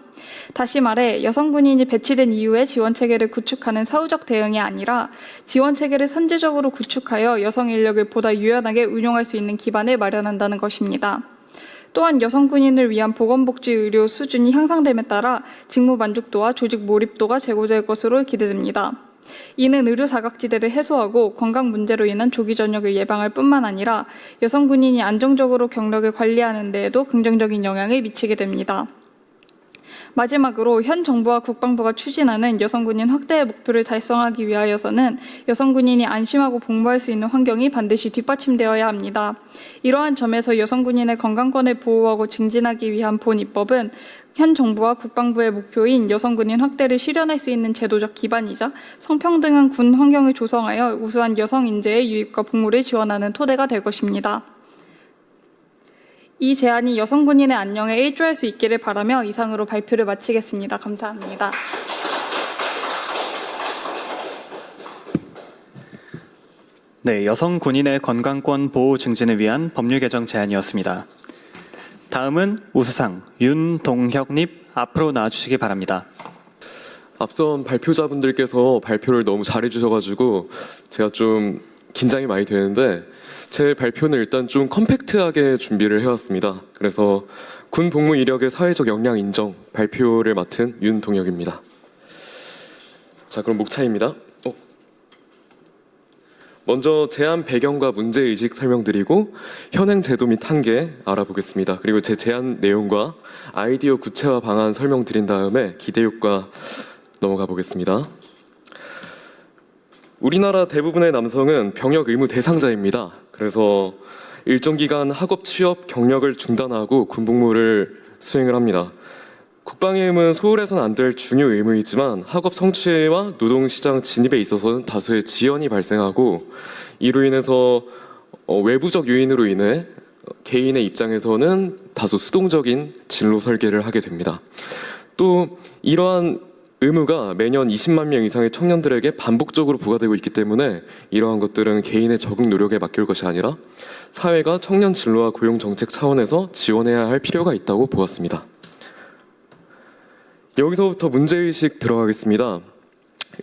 다시 말해 여성 군인이 배치된 이후에 지원 체계를 구축하는 사후적 대응이 아니라 지원 체계를 선제적으로 구축하여 여성 인력을 보다 유연하게 운용할 수 있는 기반을 마련한다는 것입니다. 또한 여성 군인을 위한 보건복지 의료 수준이 향상됨에 따라 직무 만족도와 조직 몰입도가 제고될 것으로 기대됩니다. 이는 의료 사각지대를 해소하고 건강 문제로 인한 조기 전역을 예방할 뿐만 아니라 여성 군인이 안정적으로 경력을 관리하는 데에도 긍정적인 영향을 미치게 됩니다. 마지막으로 현 정부와 국방부가 추진하는 여성군인 확대의 목표를 달성하기 위하여서는 여성군인이 안심하고 복무할 수 있는 환경이 반드시 뒷받침되어야 합니다. 이러한 점에서 여성군인의 건강권을 보호하고 증진하기 위한 본 입법은 현 정부와 국방부의 목표인 여성군인 확대를 실현할 수 있는 제도적 기반이자 성평등한 군 환경을 조성하여 우수한 여성 인재의 유입과 복무를 지원하는 토대가 될 것입니다. 이 제안이 여성 군인의 안녕에 일조할 수 있기를 바라며 이상으로 발표를 마치겠습니다. 감사합니다. 네, 여성 군인의 건강권 보호 증진을 위한 법률 개정 제안이었습니다. 다음은 우수상 윤동혁님 앞으로 나와주시기 바랍니다. 앞선 발표자분들께서 발표를 너무 잘해주셔가지고 제가 좀 긴장이 많이 되는데 제 발표는 일단 좀 컴팩트하게 준비를 해왔습니다. 그래서 군 복무 이력의 사회적 역량 인정 발표를 맡은 윤동혁입니다. 자, 그럼 목차입니다. 먼저 제안 배경과 문제의식 설명드리고 현행 제도 및 한계 알아보겠습니다. 그리고 제 제안 내용과 아이디어 구체화 방안 설명드린 다음에 기대효과 넘어가 보겠습니다. 우리나라 대부분의 남성은 병역 의무 대상자입니다. 그래서 일정 기간 학업, 취업, 경력을 중단하고 군복무를 수행을 합니다. 국방의 의무는 소홀해서는 안 될 중요 의무이지만 학업 성취와 노동시장 진입에 있어서는 다수의 지연이 발생하고 이로 인해서 외부적 요인으로 인해 개인의 입장에서는 다소 수동적인 진로 설계를 하게 됩니다. 또 이러한 의무가 매년 20만 명 이상의 청년들에게 반복적으로 부과되고 있기 때문에 이러한 것들은 개인의 적응 노력에 맡길 것이 아니라 사회가 청년 진로와 고용 정책 차원에서 지원해야 할 필요가 있다고 보았습니다. 여기서부터 문제의식 들어가겠습니다.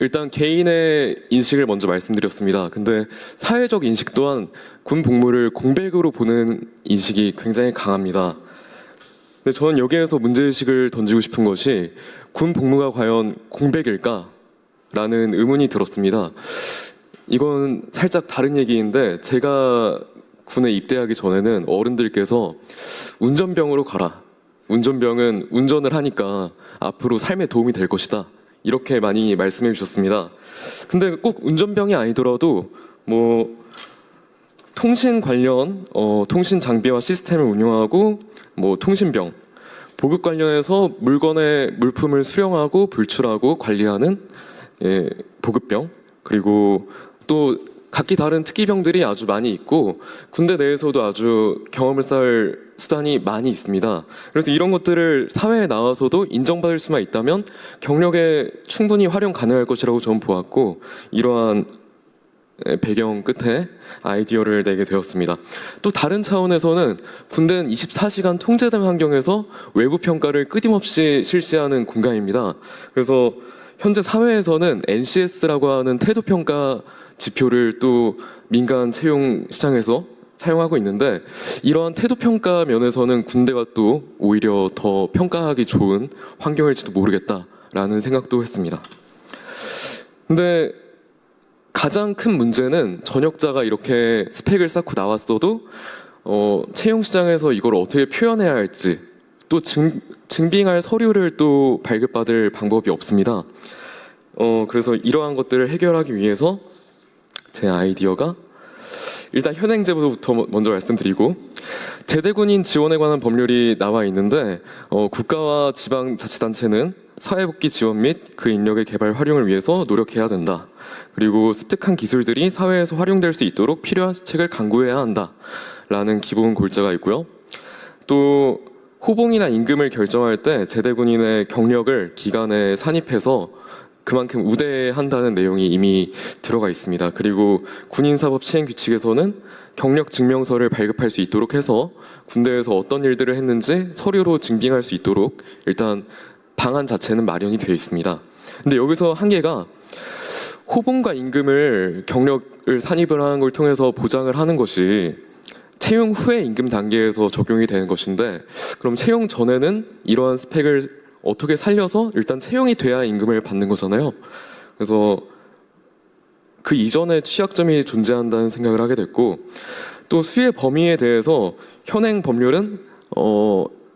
일단 개인의 인식을 먼저 말씀드렸습니다. 근데 사회적 인식 또한 군 복무를 공백으로 보는 인식이 굉장히 강합니다. 근데 저는 여기에서 문제의식을 던지고 싶은 것이 군 복무가 과연 공백일까? 라는 의문이 들었습니다. 이건 살짝 다른 얘기인데 제가 군에 입대하기 전에는 어른들께서 운전병으로 가라. 운전병은 운전을 하니까 앞으로 삶에 도움이 될 것이다. 이렇게 많이 말씀해 주셨습니다. 근데 꼭 운전병이 아니더라도 통신 관련 통신 장비와 시스템을 운영하고 통신병 보급 관련해서 물품을 수령하고 불출하고 관리하는 보급병 그리고 또 각기 다른 특기병들이 아주 많이 있고 군대 내에서도 아주 경험을 쌓을 수단이 많이 있습니다. 그래서 이런 것들을 사회에 나와서도 인정받을 수만 있다면 경력에 충분히 활용 가능할 것이라고 저는 보았고 이러한 배경 끝에 아이디어를 내게 되었습니다. 또 다른 차원에서는 군대는 24시간 통제된 환경에서 외부 평가를 끊임없이 실시하는 군가입니다. 그래서 현재 사회에서는 NCS라고 하는 태도 평가 지표를 또 민간 채용 시장에서 사용하고 있는데 이러한 태도 평가 면에서는 군대가 또 오히려 더 평가하기 좋은 환경일지도 모르겠다라는 생각도 했습니다. 근데 가장 큰 문제는 전역자가 이렇게 스펙을 쌓고 나왔어도 채용 시장에서 이걸 어떻게 표현해야 할지 또 증빙할 서류를 또 발급받을 방법이 없습니다. 그래서 이러한 것들을 해결하기 위해서 제 아이디어가 일단 현행제도부터 먼저 말씀드리고 제대군인 지원에 관한 법률이 나와 있는데 국가와 지방자치단체는 사회복귀 지원 및 그 인력의 개발 활용을 위해서 노력해야 된다. 그리고 습득한 기술들이 사회에서 활용될 수 있도록 필요한 시책을 강구해야 한다라는 기본 골자가 있고요. 또 호봉이나 임금을 결정할 때 제대군인의 경력을 기간에 산입해서 그만큼 우대한다는 내용이 이미 들어가 있습니다. 그리고 군인사법 시행규칙에서는 경력 증명서를 발급할 수 있도록 해서 군대에서 어떤 일들을 했는지 서류로 증빙할 수 있도록 일단 방안 자체는 마련이 되어 있습니다. 근데 여기서 한계가 호봉과 임금을 경력을 산입을 하는 걸 통해서 보장을 하는 것이 채용 후에 임금 단계에서 적용이 되는 것인데 그럼 채용 전에는 이러한 스펙을 어떻게 살려서 일단 채용이 돼야 임금을 받는 거잖아요. 그래서 그 이전에 취약점이 존재한다는 생각을 하게 됐고 또 수혜 범위에 대해서 현행 법률은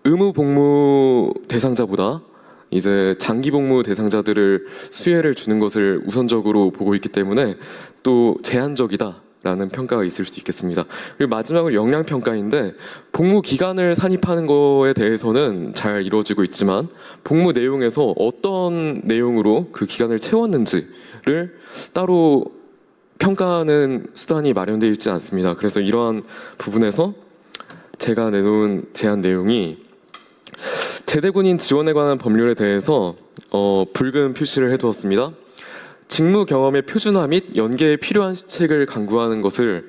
의무 복무 대상자보다 이제 장기 복무 대상자들을 수혜를 주는 것을 우선적으로 보고 있기 때문에 또 제한적이다라는 평가가 있을 수 있겠습니다. 그리고 마지막으로 역량 평가인데 복무 기간을 산입하는 거에 대해서는 잘 이루어지고 있지만 복무 내용에서 어떤 내용으로 그 기간을 채웠는지를 따로 평가하는 수단이 마련되어 있지 않습니다. 그래서 이러한 부분에서 제가 내놓은 제안 내용이 제대군인 지원에 관한 법률에 대해서 붉은 표시를 해두었습니다. 직무 경험의 표준화 및 연계에 필요한 시책을 강구하는 것을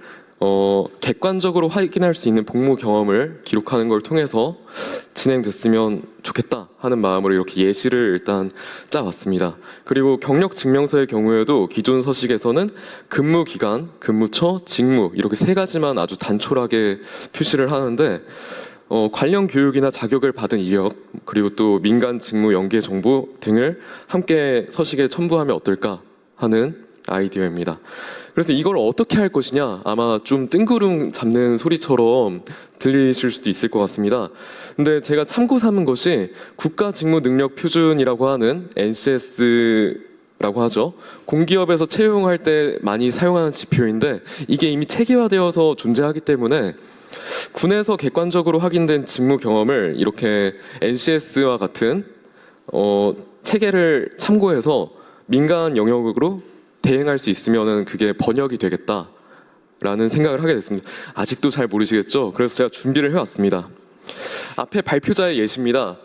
객관적으로 확인할 수 있는 복무 경험을 기록하는 걸 통해서 진행됐으면 좋겠다 하는 마음으로 이렇게 예시를 일단 짜왔습니다. 그리고 경력 증명서의 경우에도 기존 서식에서는 근무 기간, 근무처, 직무 이렇게 세 가지만 아주 단촐하게 표시를 하는데 관련 교육이나 자격을 받은 이력 그리고 또 민간 직무 연계 정보 등을 함께 서식에 첨부하면 어떨까 하는 아이디어입니다. 그래서 이걸 어떻게 할 것이냐 아마 좀 뜬구름 잡는 소리처럼 들리실 수도 있을 것 같습니다. 근데 제가 참고 삼은 것이 국가직무능력표준이라고 하는 NCS라고 하죠. 공기업에서 채용할 때 많이 사용하는 지표인데 이게 이미 체계화되어서 존재하기 때문에 군에서 객관적으로 확인된 직무 경험을 이렇게 NCS와 같은 체계를 참고해서 민간 영역으로 대행할 수 있으면은 그게 번역이 되겠다라는 생각을 하게 됐습니다. 아직도 잘 모르시겠죠? 그래서 제가 준비를 해왔습니다. 앞에 발표자의 예시입니다.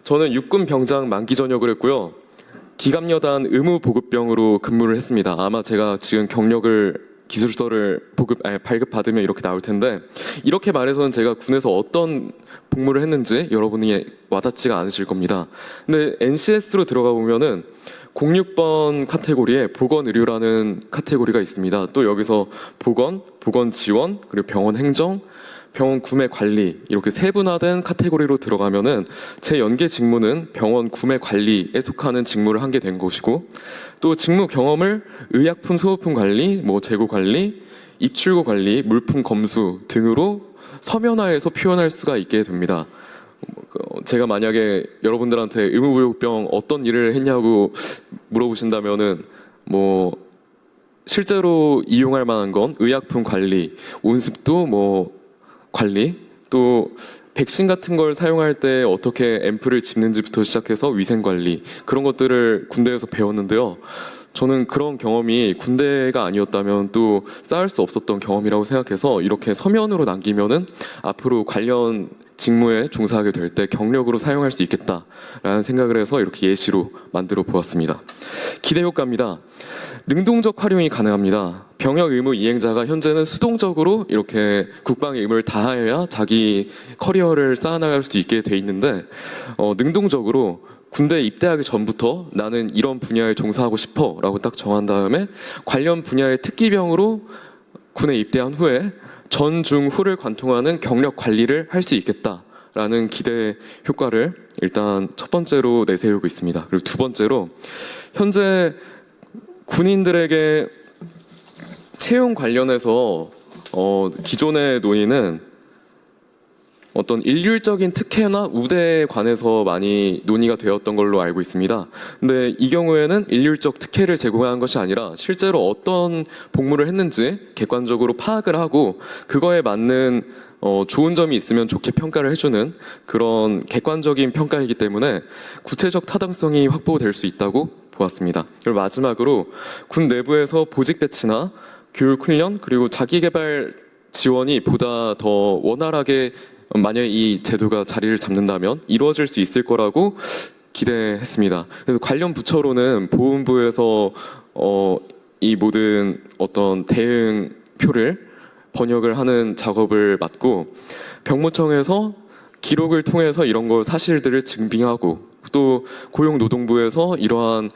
저는 육군 병장 만기 전역을 했고요. 기갑여단 의무보급병으로 근무를 했습니다. 아마 제가 지금 경력을 기술서를 발급받으면 이렇게 나올 텐데 이렇게 말해서는 제가 군에서 어떤 복무를 했는지 여러분이 와닿지가 않으실 겁니다. 근데 NCS로 들어가 보면은 06번 카테고리에 보건의료라는 카테고리가 있습니다. 또 여기서 보건, 보건지원, 그리고 병원 행정, 병원 구매 관리 이렇게 세분화된 카테고리로 들어가면은 제 연계 직무는 병원 구매 관리에 속하는 직무를 하게 된 것이고 또 직무 경험을 의약품 소모품 관리, 재고 관리, 입출고 관리, 물품 검수 등으로 서면화해서 표현할 수가 있게 됩니다. 제가 만약에 여러분들한테 의무보육병 어떤 일을 했냐고 물어보신다면은 실제로 이용할 만한 건 의약품 관리, 온습도 관리, 또 백신 같은 걸 사용할 때 어떻게 앰플을 집는지부터 시작해서 위생 관리 그런 것들을 군대에서 배웠는데요. 저는 그런 경험이 군대가 아니었다면 또 쌓을 수 없었던 경험이라고 생각해서 이렇게 서면으로 남기면은 앞으로 관련 직무에 종사하게 될 때 경력으로 사용할 수 있겠다라는 생각을 해서 이렇게 예시로 만들어 보았습니다. 기대 효과입니다. 능동적 활용이 가능합니다. 병역 의무 이행자가 현재는 수동적으로 이렇게 국방의 의무를 다해야 자기 커리어를 쌓아나갈 수 있게 돼 있는데 능동적으로 군대에 입대하기 전부터 나는 이런 분야에 종사하고 싶어 라고 딱 정한 다음에 관련 분야의 특기병으로 군에 입대한 후에 전, 중, 후를 관통하는 경력 관리를 할 수 있겠다라는 기대 효과를 일단 첫 번째로 내세우고 있습니다. 그리고 두 번째로 현재 군인들에게 채용 관련해서 기존의 논의는 어떤 일률적인 특혜나 우대에 관해서 많이 논의가 되었던 걸로 알고 있습니다. 근데 이 경우에는 일률적 특혜를 제공하는 것이 아니라 실제로 어떤 복무를 했는지 객관적으로 파악을 하고 그거에 맞는 좋은 점이 있으면 좋게 평가를 해주는 그런 객관적인 평가이기 때문에 구체적 타당성이 확보될 수 있다고 보았습니다. 그리고 마지막으로 군 내부에서 보직 배치나 교육 훈련 그리고 자기개발 지원이 보다 더 원활하게 만약에 이 제도가 자리를 잡는다면 이루어질 수 있을 거라고 기대했습니다. 그래서 관련 부처로는 보훈부에서 이 모든 어떤 대응표를 번역을 하는 작업을 맡고 병무청에서 기록을 통해서 이런 걸 사실들을 증빙하고 또 고용노동부에서 이러한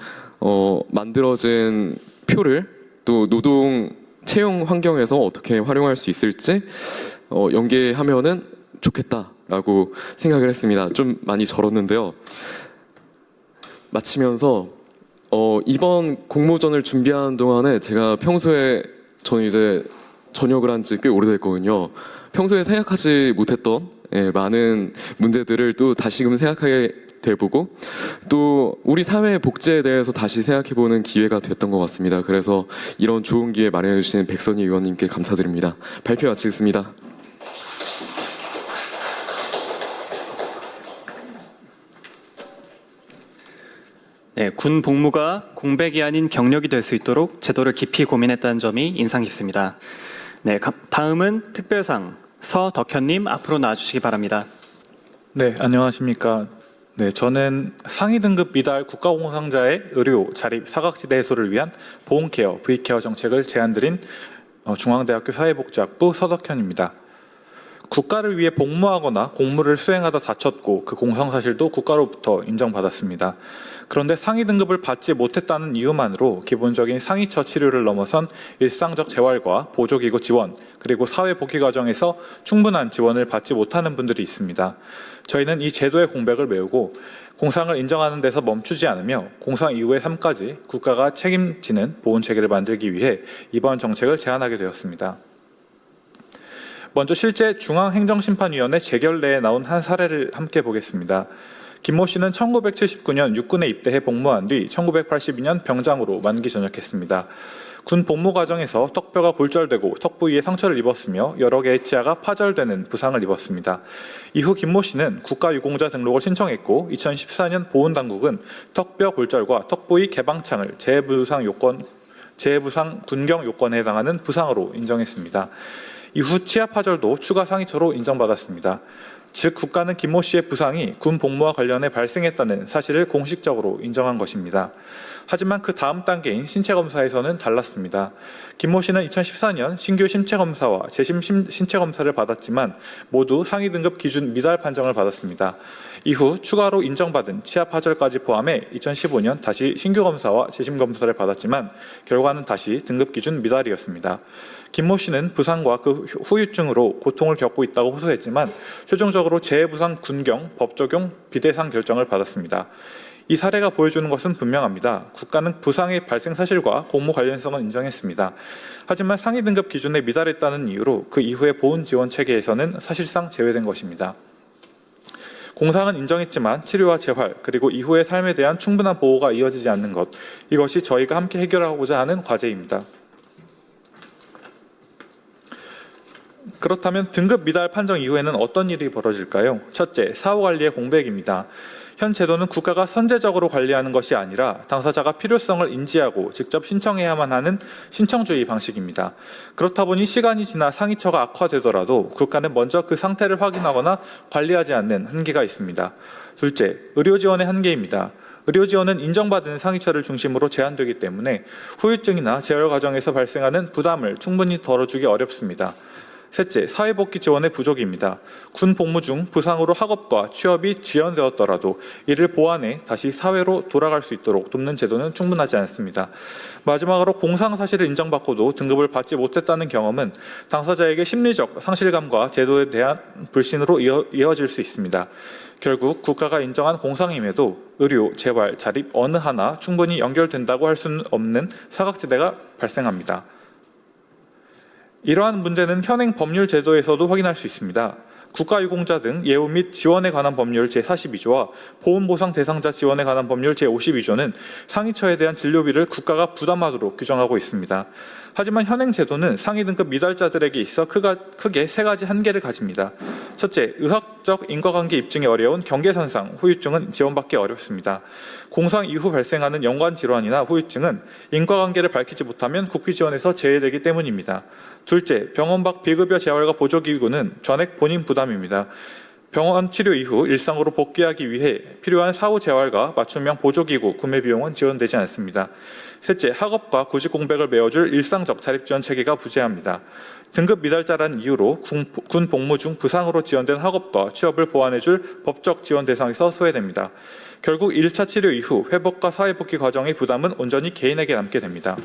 만들어진 표를 또 노동 채용 환경에서 어떻게 활용할 수 있을지 연계하면은 좋겠다라고 생각을 했습니다. 좀 많이 절었는데요. 마치면서 이번 공모전을 준비하는 동안에 제가 평소에 저는 이제 전역을 한 지 꽤 오래됐거든요. 평소에 생각하지 못했던 많은 문제들을 또 다시금 생각하게 돼보고 또 우리 사회의 복지에 대해서 다시 생각해보는 기회가 됐던 것 같습니다. 그래서 이런 좋은 기회 마련해 주신 백선희 의원님께 감사드립니다. 발표 마치겠습니다. 네, 군 복무가 공백이 아닌 경력이 될 수 있도록 제도를 깊이 고민했다는 점이 인상 깊습니다. 네, 다음은 특별상 서덕현님 앞으로 나와주시기 바랍니다. 네, 안녕하십니까. 네, 저는 상위 등급 미달 국가공상자의 의료, 자립, 사각지대 해소를 위한 보훈케어, V케어 정책을 제안드린 중앙대학교 사회복지학부 서덕현입니다. 국가를 위해 복무하거나 공무를 수행하다 다쳤고 그 공상 사실도 국가로부터 인정받았습니다. 그런데 상위 등급을 받지 못했다는 이유만으로 기본적인 상위처 치료를 넘어선 일상적 재활과 보조기구 지원 그리고 사회복귀 과정에서 충분한 지원을 받지 못하는 분들이 있습니다. 저희는 이 제도의 공백을 메우고 공상을 인정하는 데서 멈추지 않으며 공상 이후의 삶까지 국가가 책임지는 보훈체계를 만들기 위해 이번 정책을 제안하게 되었습니다. 먼저 실제 중앙행정심판위원회 재결례에 나온 한 사례를 함께 보겠습니다. 김모 씨는 1979년 육군에 입대해 복무한 뒤 1982년 병장으로 만기 전역했습니다. 군 복무 과정에서 턱뼈가 골절되고 턱 부위에 상처를 입었으며 여러 개의 치아가 파절되는 부상을 입었습니다. 이후 김모 씨는 국가유공자 등록을 신청했고 2014년 보훈당국은 턱뼈 골절과 턱 부위 개방창을 재해부상 군경 요건에 해당하는 부상으로 인정했습니다. 이후 치아 파절도 추가 상위처로 인정받았습니다. 즉 국가는 김모 씨의 부상이 군 복무와 관련해 발생했다는 사실을 공식적으로 인정한 것입니다. 하지만 그 다음 단계인 신체검사에서는 달랐습니다. 김모 씨는 2014년 신규 신체검사와 재심 신체검사를 받았지만 모두 상위 등급 기준 미달 판정을 받았습니다. 이후 추가로 인정받은 치아 파절까지 포함해 2015년 다시 신규 검사와 재심 검사를 받았지만 결과는 다시 등급 기준 미달이었습니다. 김모 씨는 부상과 그 후유증으로 고통을 겪고 있다고 호소했지만 최종적으로 재해부상 군경 법적용 비대상 결정을 받았습니다. 이 사례가 보여주는 것은 분명합니다. 국가는 부상의 발생 사실과 복무 관련성은 인정했습니다. 하지만 상위 등급 기준에 미달했다는 이유로 그 이후의 보훈 지원 체계에서는 사실상 제외된 것입니다. 공상은 인정했지만 치료와 재활 그리고 이후의 삶에 대한 충분한 보호가 이어지지 않는 것, 이것이 저희가 함께 해결하고자 하는 과제입니다. 그렇다면 등급 미달 판정 이후에는 어떤 일이 벌어질까요? 첫째, 사후관리의 공백입니다. 현 제도는 국가가 선제적으로 관리하는 것이 아니라 당사자가 필요성을 인지하고 직접 신청해야만 하는 신청주의 방식입니다. 그렇다 보니 시간이 지나 상위처가 악화되더라도 국가는 먼저 그 상태를 확인하거나 관리하지 않는 한계가 있습니다. 둘째, 의료 지원의 한계입니다. 의료 지원은 인정받은 상위처를 중심으로 제한되기 때문에 후유증이나 재활 과정에서 발생하는 부담을 충분히 덜어주기 어렵습니다. 셋째, 사회복귀 지원의 부족입니다. 군 복무 중 부상으로 학업과 취업이 지연되었더라도 이를 보완해 다시 사회로 돌아갈 수 있도록 돕는 제도는 충분하지 않습니다. 마지막으로 공상 사실을 인정받고도 등급을 받지 못했다는 경험은 당사자에게 심리적 상실감과 제도에 대한 불신으로 이어질 수 있습니다. 결국 국가가 인정한 공상임에도 의료, 재활, 자립 어느 하나 충분히 연결된다고 할 수는 없는 사각지대가 발생합니다. 이러한 문제는 현행 법률 제도에서도 확인할 수 있습니다. 국가유공자 등 예우 및 지원에 관한 법률 제42조와 보훈보상 대상자 지원에 관한 법률 제52조는 상위처에 대한 진료비를 국가가 부담하도록 규정하고 있습니다. 하지만 현행 제도는 상위 등급 미달자들에게 있어 크게 세 가지 한계를 가집니다. 첫째, 의학적 인과관계 입증이 어려운 경계선상 후유증은 지원받기 어렵습니다. 공상 이후 발생하는 연관 질환이나 후유증은 인과관계를 밝히지 못하면 국비 지원에서 제외되기 때문입니다. 둘째, 병원 밖 비급여 재활과 보조기구는 전액 본인 부담입니다. 병원 치료 이후 일상으로 복귀하기 위해 필요한 사후 재활과 맞춤형 보조기구 구매 비용은 지원되지 않습니다. 셋째, 학업과 구직 공백을 메워줄 일상적 자립지원 체계가 부재합니다. 등급 미달자라는 이유로 군 복무 중 부상으로 지연된 학업과 취업을 보완해줄 법적 지원 대상에서 소외됩니다. 결국 1차 치료 이후 회복과 사회복귀 과정의 부담은 온전히 개인에게 남게 됩니다.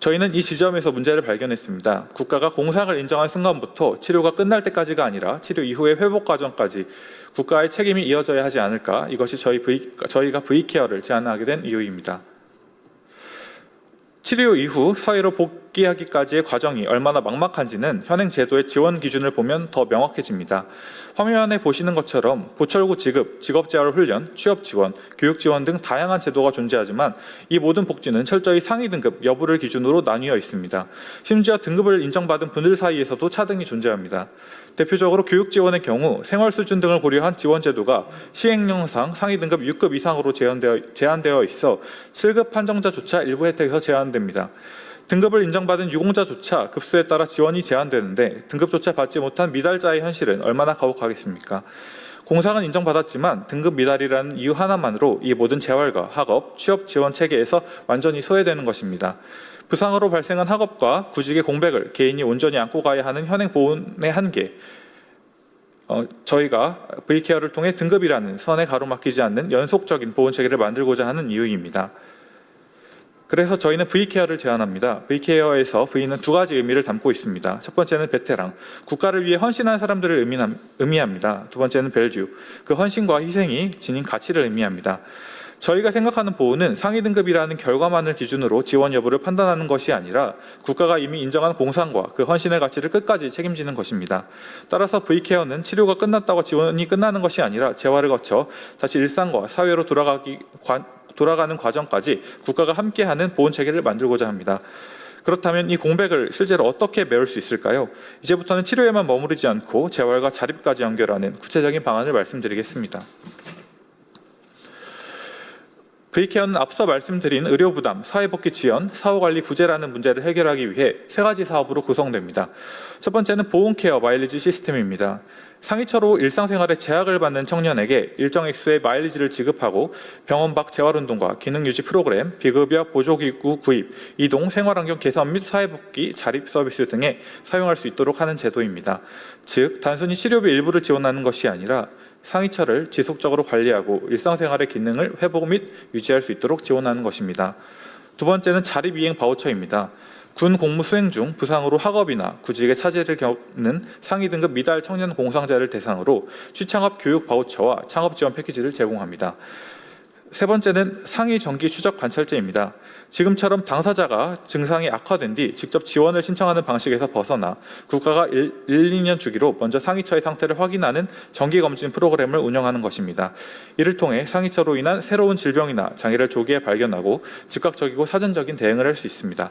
저희는 이 지점에서 문제를 발견했습니다. 국가가 공상을 인정한 순간부터 치료가 끝날 때까지가 아니라 치료 이후의 회복 과정까지 국가의 책임이 이어져야 하지 않을까, 이것이 저희가 V케어를 제안하게 된 이유입니다. 치료 이후 사회로 복귀하기까지의 과정이 얼마나 막막한지는 현행 제도의 지원 기준을 보면 더 명확해집니다. 화면에 보시는 것처럼 보철구 지급, 직업재활훈련, 취업지원, 교육지원 등 다양한 제도가 존재하지만 이 모든 복지는 철저히 상위 등급 여부를 기준으로 나뉘어 있습니다. 심지어 등급을 인정받은 분들 사이에서도 차등이 존재합니다. 대표적으로 교육지원의 경우 생활수준 등을 고려한 지원제도가 시행령상 상위 등급 6급 이상으로 제한되어 있어 7급 판정자조차 일부 혜택에서 제한됩니다. 등급을 인정받은 유공자조차 급수에 따라 지원이 제한되는데 등급조차 받지 못한 미달자의 현실은 얼마나 가혹하겠습니까? 공상은 인정받았지만 등급 미달이라는 이유 하나만으로 이 모든 재활과 학업, 취업 지원 체계에서 완전히 소외되는 것입니다. 부상으로 발생한 학업과 구직의 공백을 개인이 온전히 안고 가야 하는 현행 보훈의 한계, 저희가 V케어를 통해 등급이라는 선에 가로막히지 않는 연속적인 보훈 체계를 만들고자 하는 이유입니다. 그래서 저희는 V케어를 제안합니다. V케어에서 V는 두 가지 의미를 담고 있습니다. 첫 번째는 베테랑, 국가를 위해 헌신한 사람들을 의미합니다. 두 번째는 밸류, 그 헌신과 희생이 지닌 가치를 의미합니다. 저희가 생각하는 보훈은 상위 등급이라는 결과만을 기준으로 지원 여부를 판단하는 것이 아니라 국가가 이미 인정한 공상과 그 헌신의 가치를 끝까지 책임지는 것입니다. 따라서 V케어는 치료가 끝났다고 지원이 끝나는 것이 아니라 재활을 거쳐 다시 일상과 사회로 돌아가는 과정까지 국가가 함께하는 보훈 체계를 만들고자 합니다. 그렇다면 이 공백을 실제로 어떻게 메울 수 있을까요? 이제부터는 치료에만 머무르지 않고 재활과 자립까지 연결하는 구체적인 방안을 말씀드리겠습니다. V케어는 앞서 말씀드린 의료 부담, 사회복귀 지연, 사후관리 부재라는 문제를 해결하기 위해 세 가지 사업으로 구성됩니다. 첫 번째는 보훈케어 마일리지 시스템입니다. 상위처로 일상생활에 제약을 받는 청년에게 일정 액수의 마일리지를 지급하고 병원 밖 재활운동과 기능유지 프로그램, 비급여 보조기구 구입, 이동, 생활환경 개선 및 사회복귀, 자립 서비스 등에 사용할 수 있도록 하는 제도입니다. 즉, 단순히 치료비 일부를 지원하는 것이 아니라 상위처를 지속적으로 관리하고 일상생활의 기능을 회복 및 유지할 수 있도록 지원하는 것입니다. 두 번째는 자립이행 바우처입니다. 군 공무 수행 중 부상으로 학업이나 구직의 차질을 겪는 상위 등급 미달 청년 공상자를 대상으로 취창업 교육 바우처와 창업 지원 패키지를 제공합니다. 세 번째는 상위 정기 추적 관찰제입니다. 지금처럼 당사자가 증상이 악화된 뒤 직접 지원을 신청하는 방식에서 벗어나 국가가 1-2년 주기로 먼저 상위처의 상태를 확인하는 정기검진 프로그램을 운영하는 것입니다. 이를 통해 상위처로 인한 새로운 질병이나 장애를 조기에 발견하고 즉각적이고 사전적인 대응을 할 수 있습니다.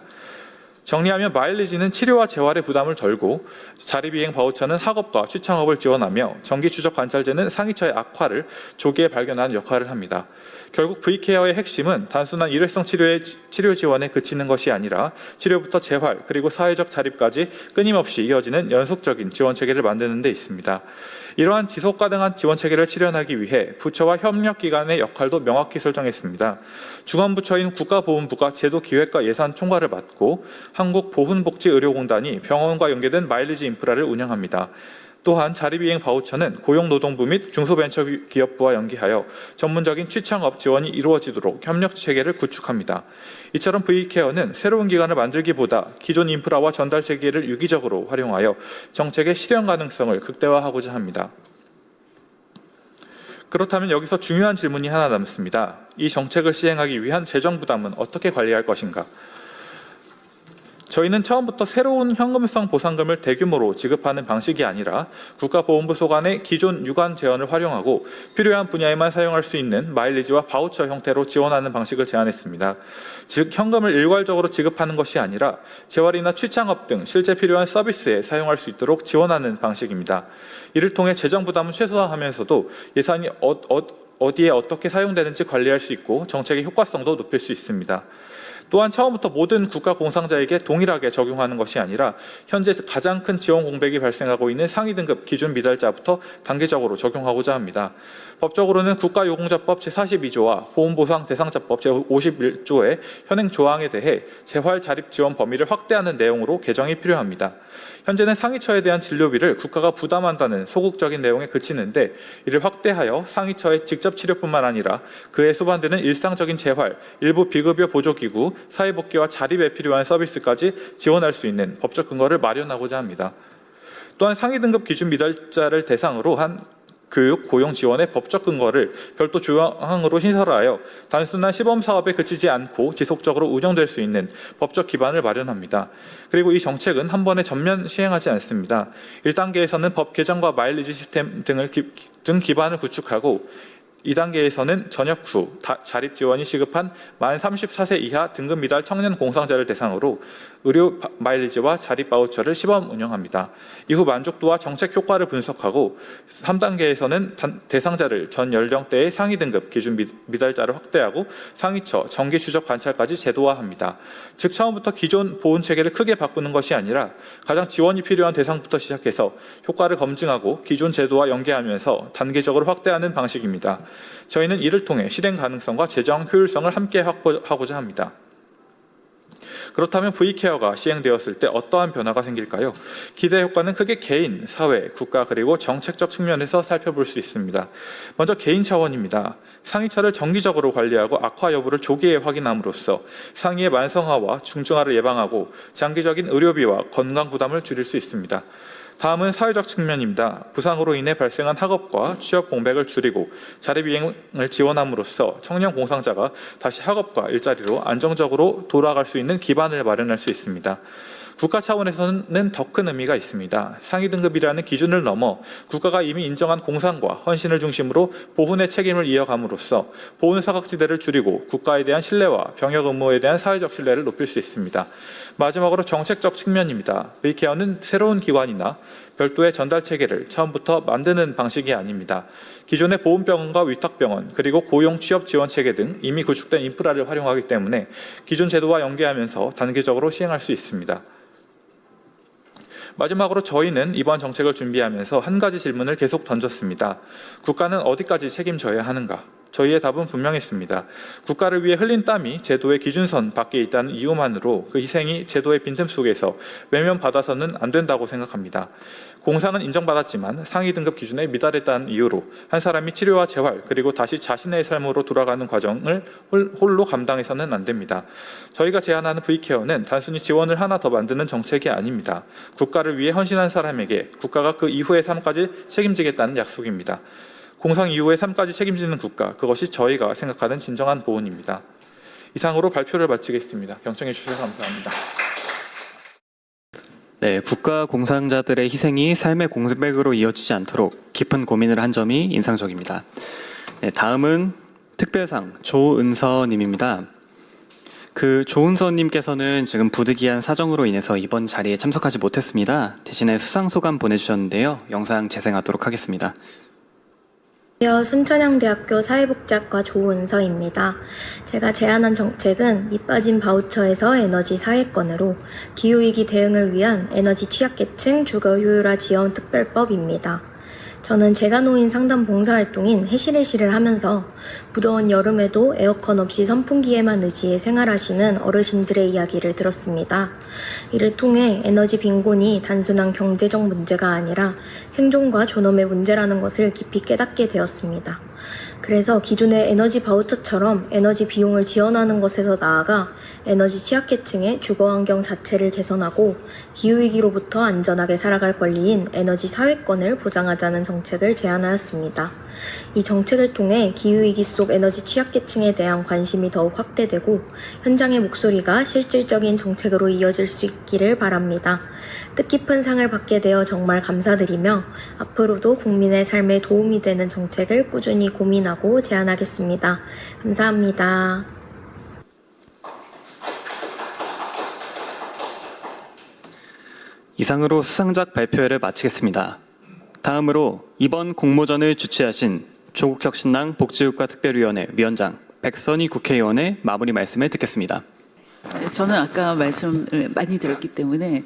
정리하면 마일리지는 치료와 재활의 부담을 덜고 자립이행 바우처는 학업과 취창업을 지원하며 정기추적 관찰제는 상위처의 악화를 조기에 발견하는 역할을 합니다. 결국 V케어의 핵심은 단순한 일회성 치료 지원에 그치는 것이 아니라 치료부터 재활 그리고 사회적 자립까지 끊임없이 이어지는 연속적인 지원체계를 만드는 데 있습니다. 이러한 지속가능한 지원체계를 실현하기 위해 부처와 협력기관의 역할도 명확히 설정했습니다. 주관부처인 국가보훈부가 제도기획과 예산 총괄을 맡고 한국보훈복지의료공단이 병원과 연계된 마일리지 인프라를 운영합니다. 또한 자립이행 바우처는 고용노동부 및 중소벤처기업부와 연계하여 전문적인 취창업 지원이 이루어지도록 협력체계를 구축합니다. 이처럼 V케어는 새로운 기관을 만들기보다 기존 인프라와 전달체계를 유기적으로 활용하여 정책의 실현 가능성을 극대화하고자 합니다. 그렇다면 여기서 중요한 질문이 하나 남습니다. 이 정책을 시행하기 위한 재정 부담은 어떻게 관리할 것인가? 저희는 처음부터 새로운 현금성 보상금을 대규모로 지급하는 방식이 아니라 국가보훈부 소관의 기존 유관 재원을 활용하고 필요한 분야에만 사용할 수 있는 마일리지와 바우처 형태로 지원하는 방식을 제안했습니다. 즉 현금을 일괄적으로 지급하는 것이 아니라 재활이나 취창업 등 실제 필요한 서비스에 사용할 수 있도록 지원하는 방식입니다. 이를 통해 재정 부담은 최소화하면서도 예산이 어디에 어떻게 사용되는지 관리할 수 있고 정책의 효과성도 높일 수 있습니다. 또한 처음부터 모든 국가 공상자에게 동일하게 적용하는 것이 아니라 현재 가장 큰 지원 공백이 발생하고 있는 상위 등급 기준 미달자부터 단계적으로 적용하고자 합니다. 법적으로는 국가유공자법 제42조와 보훈보상 대상자법 제51조의 현행 조항에 대해 재활 자립 지원 범위를 확대하는 내용으로 개정이 필요합니다. 현재는 상위처에 대한 진료비를 국가가 부담한다는 소극적인 내용에 그치는데 이를 확대하여 상위처의 직접 치료뿐만 아니라 그에 수반되는 일상적인 재활, 일부 비급여 보조기구, 사회복귀와 자립에 필요한 서비스까지 지원할 수 있는 법적 근거를 마련하고자 합니다. 또한 상위 등급 기준 미달자를 대상으로 한 교육, 고용 지원의 법적 근거를 별도 조항으로 신설하여 단순한 시범 사업에 그치지 않고 지속적으로 운영될 수 있는 법적 기반을 마련합니다. 그리고 이 정책은 한 번에 전면 시행하지 않습니다. 1단계에서는 법 개정과 마일리지 시스템 등 기반을 구축하고 2단계에서는 전역 후 자립 지원이 시급한 만 34세 이하 등급 미달 청년 공상자를 대상으로 의료 마일리지와 자립 바우처를 시범 운영합니다. 이후 만족도와 정책 효과를 분석하고 3단계에서는 대상자를 전 연령대의 상위 등급 기준 미달자를 확대하고 상위처 정기 추적 관찰까지 제도화합니다. 즉 처음부터 기존 보훈 체계를 크게 바꾸는 것이 아니라 가장 지원이 필요한 대상부터 시작해서 효과를 검증하고 기존 제도와 연계하면서 단계적으로 확대하는 방식입니다. 저희는 이를 통해 실행 가능성과 재정 효율성을 함께 확보하고자 합니다. 그렇다면 V케어가 시행되었을 때 어떠한 변화가 생길까요? 기대 효과는 크게 개인, 사회, 국가 그리고 정책적 측면에서 살펴볼 수 있습니다. 먼저 개인 차원입니다. 상위처를 정기적으로 관리하고 악화 여부를 조기에 확인함으로써 상위의 만성화와 중증화를 예방하고 장기적인 의료비와 건강 부담을 줄일 수 있습니다. 다음은 사회적 측면입니다. 부상으로 인해 발생한 학업과 취업 공백을 줄이고 자립이행을 지원함으로써 청년 공상자가 다시 학업과 일자리로 안정적으로 돌아갈 수 있는 기반을 마련할 수 있습니다. 국가 차원에서는 더 큰 의미가 있습니다. 상위 등급이라는 기준을 넘어 국가가 이미 인정한 공상과 헌신을 중심으로 보훈의 책임을 이어감으로써 보훈 사각지대를 줄이고 국가에 대한 신뢰와 병역 의무에 대한 사회적 신뢰를 높일 수 있습니다. 마지막으로 정책적 측면입니다. V케어는 새로운 기관이나 별도의 전달 체계를 처음부터 만드는 방식이 아닙니다. 기존의 보훈병원과 위탁병원 그리고 고용 취업 지원 체계 등 이미 구축된 인프라를 활용하기 때문에 기존 제도와 연계하면서 단계적으로 시행할 수 있습니다. 마지막으로 저희는 이번 정책을 준비하면서 한 가지 질문을 계속 던졌습니다. 국가는 어디까지 책임져야 하는가? 저희의 답은 분명했습니다. 국가를 위해 흘린 땀이 제도의 기준선 밖에 있다는 이유만으로 그 희생이 제도의 빈틈 속에서 외면받아서는 안 된다고 생각합니다. 공상은 인정받았지만 상위 등급 기준에 미달했다는 이유로 한 사람이 치료와 재활 그리고 다시 자신의 삶으로 돌아가는 과정을 홀로 감당해서는 안 됩니다. 저희가 제안하는 V케어는 단순히 지원을 하나 더 만드는 정책이 아닙니다. 국가를 위해 헌신한 사람에게 국가가 그 이후의 삶까지 책임지겠다는 약속입니다. 공상 이후의 삶까지 책임지는 국가, 그것이 저희가 생각하는 진정한 보훈입니다. 이상으로 발표를 마치겠습니다. 경청해 주셔서 감사합니다. 네, 국가 공상자들의 희생이 삶의 공백으로 이어지지 않도록 깊은 고민을 한 점이 인상적입니다. 네, 다음은 특별상 조은서님입니다. 조은서님께서는 지금 부득이한 사정으로 인해서 이번 자리에 참석하지 못했습니다. 대신에 수상 소감 보내주셨는데요. 영상 재생하도록 하겠습니다. 안녕하세요. 순천향대학교 사회복지학과 조은서입니다. 제가 제안한 정책은 밑빠진 바우처에서 에너지 사회권으로 기후위기 대응을 위한 에너지 취약계층 주거 효율화 지원 특별법입니다. 저는 제가 노인 상담 봉사활동인 해실해실을 하면서 무더운 여름에도 에어컨 없이 선풍기에만 의지해 생활하시는 어르신들의 이야기를 들었습니다. 이를 통해 에너지 빈곤이 단순한 경제적 문제가 아니라 생존과 존엄의 문제라는 것을 깊이 깨닫게 되었습니다. 그래서 기존의 에너지 바우처처럼 에너지 비용을 지원하는 것에서 나아가 에너지 취약계층의 주거 환경 자체를 개선하고 기후위기로부터 안전하게 살아갈 권리인 에너지 사회권을 보장하자는 정책을 제안하였습니다. 이 정책을 통해 기후위기 속 에너지 취약계층에 대한 관심이 더욱 확대되고 현장의 목소리가 실질적인 정책으로 이어질 수 있기를 바랍니다. 뜻깊은 상을 받게 되어 정말 감사드리며 앞으로도 국민의 삶에 도움이 되는 정책을 꾸준히 고민하고 제안하겠습니다. 감사합니다. 이상으로 수상작 발표회를 마치겠습니다. 다음으로 이번 공모전을 주최하신 조국혁신당 복지국가특별위원회 위원장 백선희 국회의원의 마무리 말씀을 듣겠습니다. 저는 아까 말씀을 많이 들었기 때문에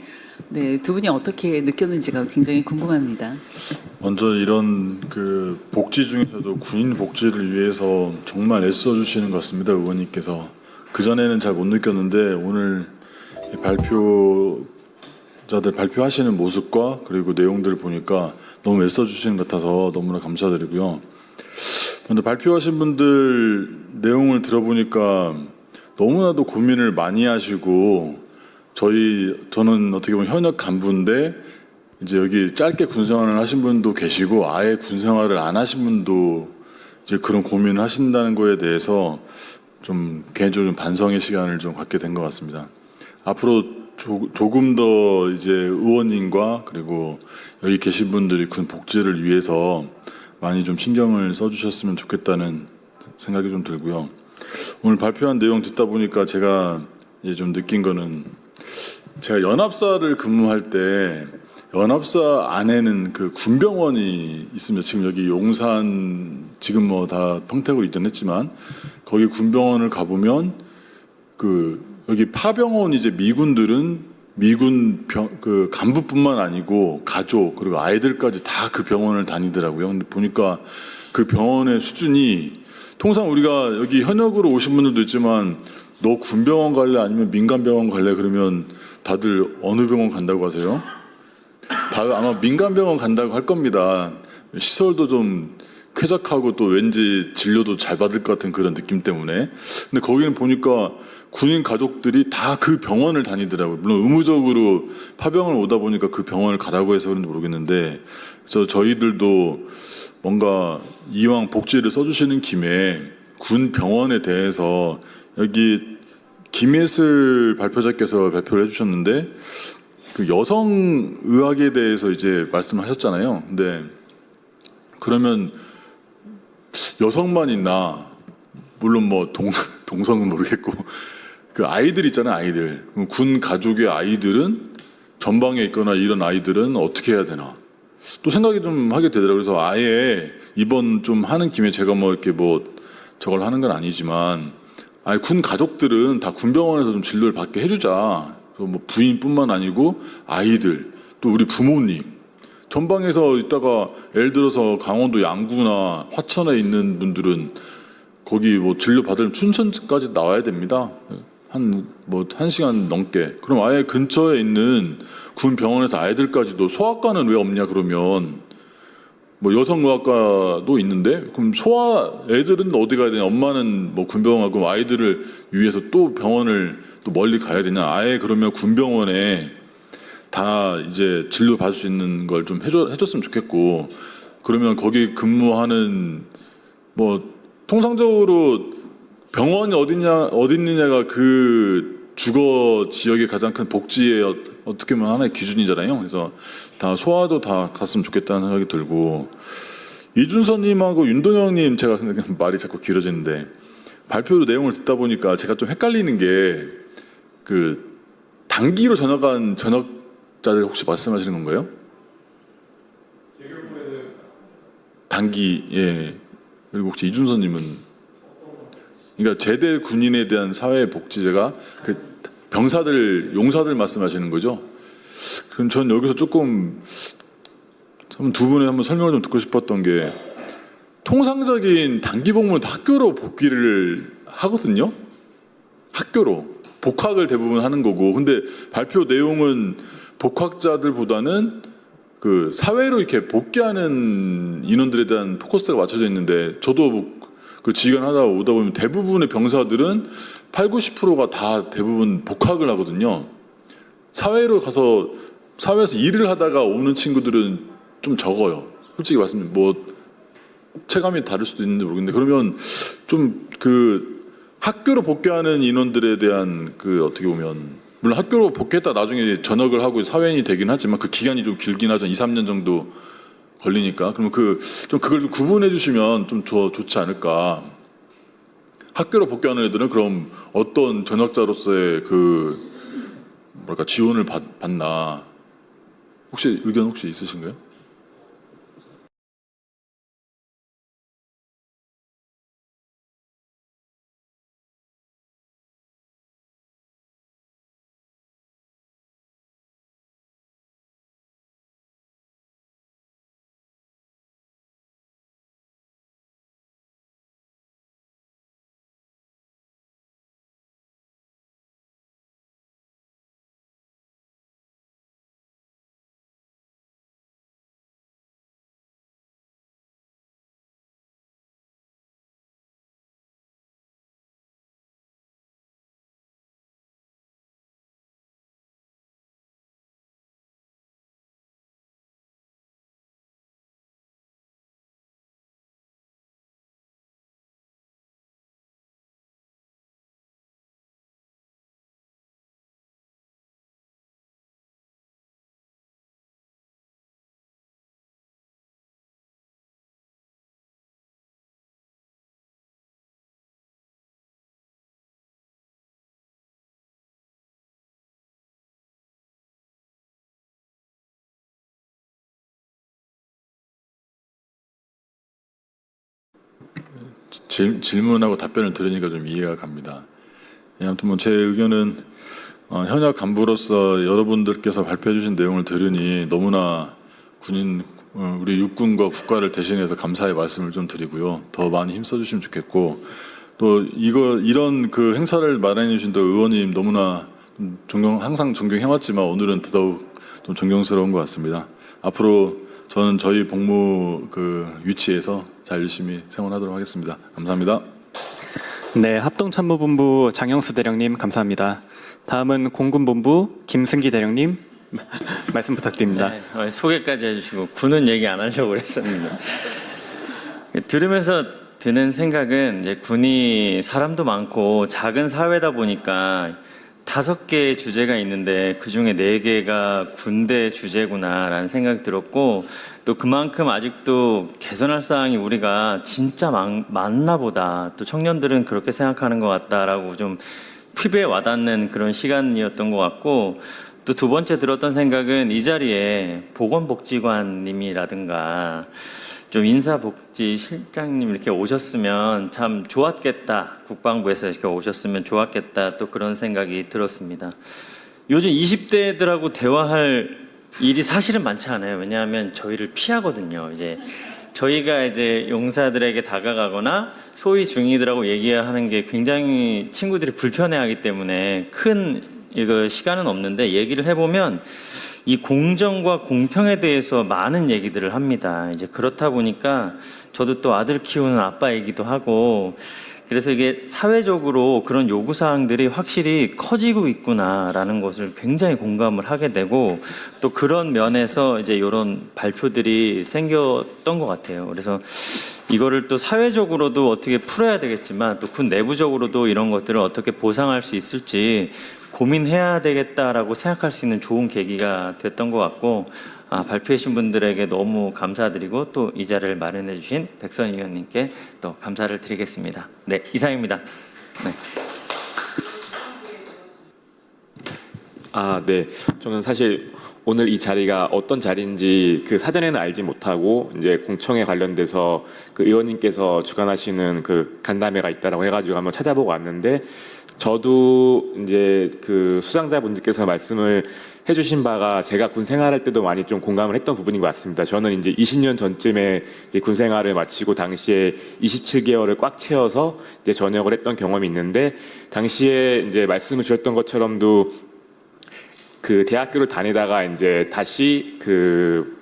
두 분이 어떻게 느꼈는지가 굉장히 궁금합니다. 먼저 이런 복지 중에서도 군인 복지를 위해서 정말 애써주시는 것 같습니다, 의원님께서. 그전에는 잘 못 느꼈는데 오늘 발표자들 발표하시는 모습과 그리고 내용들을 보니까 너무 애써주시는 것 같아서 너무나 감사드리고요. 근데 발표하신 분들 내용을 들어보니까 너무나도 고민을 많이 하시고 저는 어떻게 보면 현역 간부인데 이제 여기 짧게 군생활을 하신 분도 계시고 아예 군생활을 안 하신 분도 이제 그런 고민을 하신다는 거에 대해서 좀 개인적으로 반성의 시간을 좀 갖게 된 것 같습니다. 앞으로 조금 더 이제 의원님과 그리고 여기 계신 분들이 군 복지를 위해서 많이 좀 신경을 써주셨으면 좋겠다는 생각이 좀 들고요. 오늘 발표한 내용 듣다 보니까 제가 이제 좀 느낀 거는 제가 연합사를 근무할 때 연합사 안에는 군병원이 있습니다. 지금 여기 용산 지금 뭐 다 평택으로 이전했지만 거기 군병원을 가보면 여기 파병원 이제 미군들은 미군 간부뿐만 아니고 가족 그리고 아이들까지 다 그 병원을 다니더라고요. 근데 보니까 그 병원의 수준이 통상 우리가 여기 현역으로 오신 분들도 있지만 너 군병원 갈래 아니면 민간병원 갈래 그러면 다들 어느 병원 간다고 하세요? 다들 아마 민간병원 간다고 할 겁니다. 시설도 좀 쾌적하고 또 왠지 진료도 잘 받을 것 같은 그런 느낌 때문에. 근데 거기는 보니까 군인 가족들이 다 그 병원을 다니더라고요. 물론 의무적으로 파병을 오다 보니까 그 병원을 가라고 해서 그런지 모르겠는데 그래서 저희들도 뭔가 이왕 복지를 써주시는 김에 군 병원에 대해서 여기 김예슬 발표자께서 발표를 해주셨는데 여성 의학에 대해서 이제 말씀하셨잖아요. 근데 그러면 여성만 있나? 물론 뭐 동성은 모르겠고 그 아이들 있잖아요, 아이들. 그럼 군 가족의 아이들은 전방에 있거나 이런 아이들은 어떻게 해야 되나? 또 생각이 좀 하게 되더라고요. 그래서 아예 이번 좀 하는 김에 제가 뭐 이렇게 뭐 저걸 하는 건 아니지만 아예 군 가족들은 다 군병원에서 좀 진료를 받게 해주자. 그래서 뭐 부인뿐만 아니고 아이들 또 우리 부모님 전방에서 있다가 예를 들어서 강원도 양구나 화천에 있는 분들은 거기 뭐 진료 받으려면 춘천까지 나와야 됩니다. 한 1시간 넘게. 그럼 아예 근처에 있는 군 병원에서 아이들까지도 소아과는 왜 없냐 그러면 뭐 여성의학과도 있는데 그럼 애들은 어디 가야 되냐? 엄마는 뭐 군병원 가고 아이들을 위해서 또 병원을 또 멀리 가야 되냐? 아예 그러면 군병원에 다 이제 진료 받을 수 있는 걸 좀 해줬으면 좋겠고 그러면 거기 근무하는 뭐 통상적으로 병원이 어디 있느냐가 그 주거 지역의 가장 큰 복지의 어떻게 보면 하나의 기준이잖아요. 그래서 다 소아도 다 갔으면 좋겠다는 생각이 들고 이준서님하고 윤동영님 제가 말이 자꾸 길어지는데 발표 내용을 듣다 보니까 제가 좀 헷갈리는 게 그 단기로 전역한 전역자들 혹시 말씀하시는 건가요? 단기, 예. 그리고 혹시 이준서님은, 그러니까 제대 군인에 대한 사회복지제가 그 병사들, 용사들 말씀하시는 거죠? 그럼 전 여기서 조금 두 분의 한번 설명을 좀 듣고 싶었던 게, 통상적인 단기 복무는 다 학교로 복귀를 하거든요. 학교로 복학을 대부분 하는 거고, 근데 발표 내용은 복학자들보다는 그 사회로 이렇게 복귀하는 인원들에 대한 포커스가 맞춰져 있는데, 저도 그 지휘관하다 오다 보면 대부분의 병사들은 80~90%가 다 대부분 복학을 하거든요. 사회로 가서 사회에서 일을 하다가 오는 친구들은 좀 적어요. 솔직히 말씀드리면 뭐 체감이 다를 수도 있는데 모르겠는데, 그러면 좀 그 학교로 복귀하는 인원들에 대한 그 어떻게 보면, 물론 학교로 복귀했다 나중에 전역을 하고 사회인이 되긴 하지만 그 기간이 좀 길긴 하죠. 2~3년 정도 걸리니까. 그러면 좀 그걸 좀 구분해 주시면 좀 좋지 않을까. 학교로 복귀하는 애들은 그럼 어떤 전역자로서의 그 뭐랄까 지원을 받나. 혹시 의견 혹시 있으신가요? 질문하고 답변을 들으니까 좀 이해가 갑니다. 예, 아무튼 뭐 제 의견은 현역 간부로서 여러분들께서 발표해 주신 내용을 들으니 너무나 우리 육군과 국가를 대신해서 감사의 말씀을 좀 드리고요. 더 많이 힘써 주시면 좋겠고, 또 이런 그 행사를 마련해 주신 의원님 너무나 항상 존경해왔지만 오늘은 더더욱 좀 존경스러운 것 같습니다. 앞으로 저는 저희 복무 그 위치에서 잘 열심히 생활하도록 하겠습니다. 감사합니다. 네, 합동참모본부 장영수 대령님 감사합니다. 다음은 공군본부 김승기 대령님 말씀 부탁드립니다. 네, 소개까지 해주시고 군은 얘기 안 하려고 그랬었는데 들으면서 드는 생각은 이제 군이 사람도 많고 작은 사회다 보니까 5개의 주제가 있는데 그중에 4개가 군대 주제구나라는 생각이 들었고, 또 그만큼 아직도 개선할 사항이 우리가 진짜 많나 보다, 또 청년들은 그렇게 생각하는 것 같다라고 좀 피부에 와닿는 그런 시간이었던 것 같고, 또 두 번째 들었던 생각은 이 자리에 보건복지관님이라든가 좀 인사복지실장님 이렇게 오셨으면 참 좋았겠다, 국방부에서 이렇게 오셨으면 좋았겠다, 또 그런 생각이 들었습니다. 요즘 20대들하고 대화할 일이 사실은 많지 않아요. 왜냐하면 저희를 피하거든요. 저희가 용사들에게 다가가거나 소위 중위들하고 얘기하는 게 굉장히 친구들이 불편해하기 때문에 큰 시간은 없는데, 얘기를 해보면 이 공정과 공평에 대해서 많은 얘기들을 합니다. 그렇다 보니까 저도 또 아들 키우는 아빠이기도 하고, 그래서 이게 사회적으로 그런 요구사항들이 확실히 커지고 있구나라는 것을 굉장히 공감을 하게 되고, 또 그런 면에서 이런 발표들이 생겼던 것 같아요. 그래서 이거를 또 사회적으로도 어떻게 풀어야 되겠지만, 또 군 내부적으로도 이런 것들을 어떻게 보상할 수 있을지 고민해야 되겠다라고 생각할 수 있는 좋은 계기가 됐던 것 같고, 발표해주신 분들에게 너무 감사드리고 또 이 자리를 마련해 주신 백선 의원님께 또 감사를 드리겠습니다. 네, 이상입니다. 네. 네. 저는 사실 오늘 이 자리가 어떤 자리인지 그 사전에는 알지 못하고 이제 공청회 관련돼서 그 의원님께서 주관하시는 그 간담회가 있다라고 해가지고 한번 찾아보고 왔는데 저도 이제 그 수상자분들께서 말씀을 해주신 바가 제가 군 생활할 때도 많이 좀 공감을 했던 부분인 것 같습니다. 저는 이제 20년 전쯤에 이제 군 생활을 마치고 당시에 27개월을 꽉 채워서 이제 전역을 했던 경험이 있는데 당시에 이제 말씀을 주셨던 것처럼도 그 대학교를 다니다가 이제 다시 그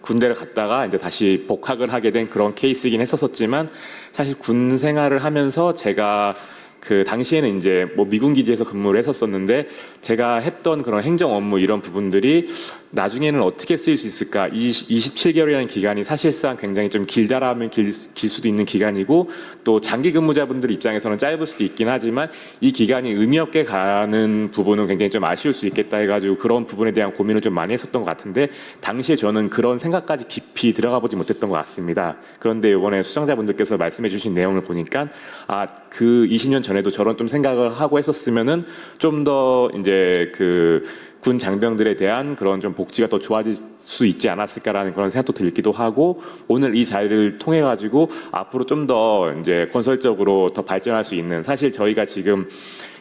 군대를 갔다가 이제 다시 복학을 하게 된 그런 케이스이긴 했었지만 사실 군 생활을 하면서 제가 그 당시에는 이제 뭐 미군 기지에서 근무를 했었었는데 제가 했던 그런 행정 업무 이런 부분들이 나중에는 어떻게 쓰일 수 있을까? 이 27개월이라는 기간이 사실상 굉장히 좀 길다라면 길 수도 있는 기간이고 또 장기 근무자분들 입장에서는 짧을 수도 있긴 하지만 이 기간이 의미 없게 가는 부분은 굉장히 좀 아쉬울 수 있겠다 해가지고 그런 부분에 대한 고민을 좀 많이 했었던 것 같은데 당시에 저는 그런 생각까지 깊이 들어가 보지 못했던 것 같습니다. 그런데 이번에 수장자분들께서 말씀해 주신 내용을 보니까 그 20년 전에도 저런 좀 생각을 하고 했었으면은 좀 더 이제 그 군 장병들에 대한 그런 좀 복지가 더 좋아질 수 있지 않았을까라는 그런 생각도 들기도 하고 오늘 이 자리를 통해 가지고 앞으로 좀 더 이제 건설적으로 더 발전할 수 있는 사실 저희가 지금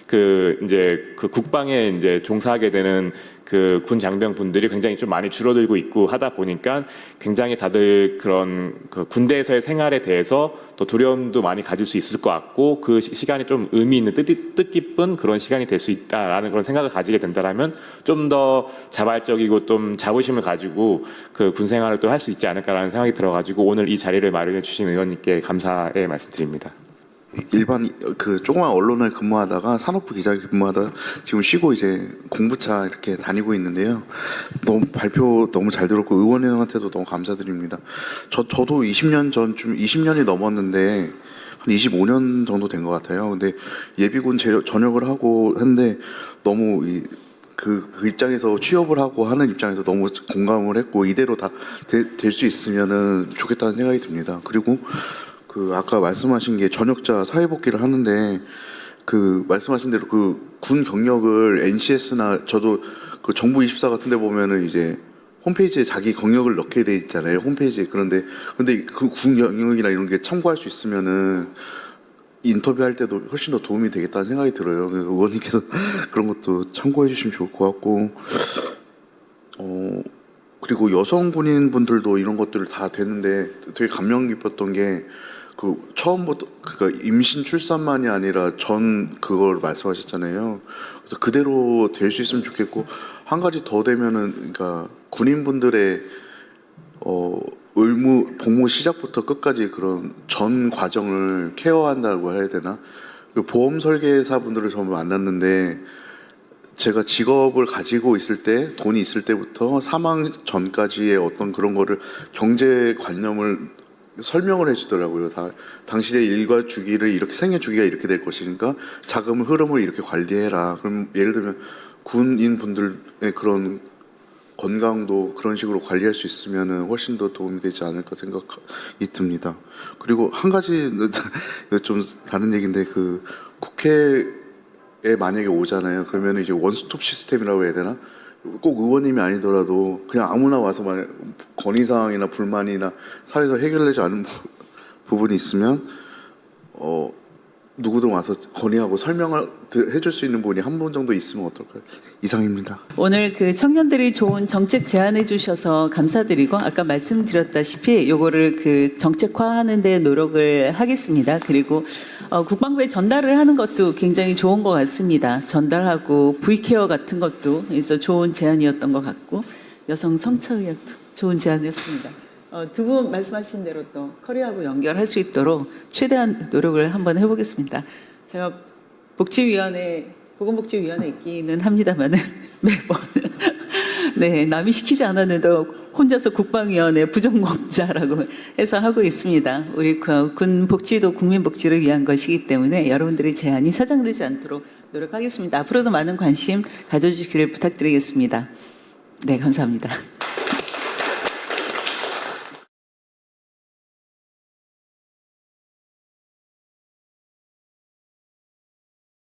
그 이제 그 국방에 이제 종사하게 되는 그 군 장병 분들이 굉장히 좀 많이 줄어들고 있고 하다 보니까 굉장히 다들 그런 그 군대에서의 생활에 대해서 또 두려움도 많이 가질 수 있을 것 같고 그 시간이 좀 의미 있는 뜻깊은 그런 시간이 될 수 있다라는 그런 생각을 가지게 된다라면 좀 더 자발적이고 좀 자부심을 가지고 그 군 생활을 또 할 수 있지 않을까라는 생각이 들어가지고 오늘 이 자리를 마련해 주신 의원님께 감사의 말씀드립니다. 일반 그 조그만 언론을 근무하다가 산업부 기자를 근무하다 지금 쉬고 이제 공부차 이렇게 다니고 있는데요. 너무 발표 너무 잘 들었고 의원님한테도 너무 감사드립니다. 저도 20년 전쯤 20년이 넘었는데 한 25년 정도 된 것 같아요. 근데 예비군 전역을 하고 했는데 너무 그 입장에서 취업을 하고 하는 입장에서 너무 공감을 했고 이대로 다 될 수 있으면은 좋겠다는 생각이 듭니다. 그리고 그 아까 말씀하신 게 전역자 사회복귀를 하는데 그 말씀하신 대로 그 군 경력을 NCS나 저도 그 정부 24 같은 데 보면은 이제 홈페이지에 자기 경력을 넣게 돼 있잖아요. 홈페이지에. 근데 그 군 경력이나 이런 게 참고할 수 있으면은 인터뷰할 때도 훨씬 더 도움이 되겠다는 생각이 들어요. 그래서 의원님께서 그런 것도 참고해 주시면 좋을 것 같고 그리고 여성 군인분들도 이런 것들을 다 되는데 되게 감명 깊었던 게 그 처음부터 그러니까 임신 출산만이 아니라 전 그걸 말씀하셨잖아요. 그래서 그대로 될 수 있으면 좋겠고 한 가지 더 되면은 그러니까 군인분들의 의무 복무 시작부터 끝까지 그런 전 과정을 케어한다고 해야 되나? 그 보험 설계사분들을 처음 만났는데 제가 직업을 가지고 있을 때 돈이 있을 때부터 사망 전까지의 어떤 그런 거를 경제관념을 설명을 해주더라고요. 당신의 일과 주기를 이렇게 생애 주기가 이렇게 될 것이니까 자금 흐름을 이렇게 관리해라. 그럼 예를 들면 군인 분들의 그런 건강도 그런 식으로 관리할 수 있으면은 훨씬 더 도움이 되지 않을까 생각이 듭니다. 그리고 한 가지 좀 다른 얘기인데 그 국회에 만약에 오잖아요. 그러면 이제 원스톱 시스템이라고 해야 되나? 꼭 의원님이 아니더라도 그냥 아무나 와서 건의사항이나 불만이나 사회에서 해결되지 않은 부분이 있으면 누구든 와서 건의하고 설명을 해줄 수 있는 분이 한 분 정도 있으면 어떨까요? 이상입니다. 오늘 그 청년들이 좋은 정책 제안해 주셔서 감사드리고 아까 말씀드렸다시피 요거를 그 정책화하는 데 노력을 하겠습니다. 그리고 국방부에 전달을 하는 것도 굉장히 좋은 것 같습니다. 전달하고 V케어 같은 것도 그래서 좋은 제안이었던 것 같고 여성 성차의학도 좋은 제안이었습니다. 두 분 말씀하신 대로 또 커리어하고 연결할 수 있도록 최대한 노력을 한번 해보겠습니다. 제가 보건복지위원회 있기는 합니다만은 매번 네 남이 시키지 않았는데 혼자서 국방위원회 부정공자라고 해서 하고 있습니다. 우리 군 복지도 국민 복지를 위한 것이기 때문에 여러분들의 제안이 사장되지 않도록 노력하겠습니다. 앞으로도 많은 관심 가져주시기를 부탁드리겠습니다. 네, 감사합니다.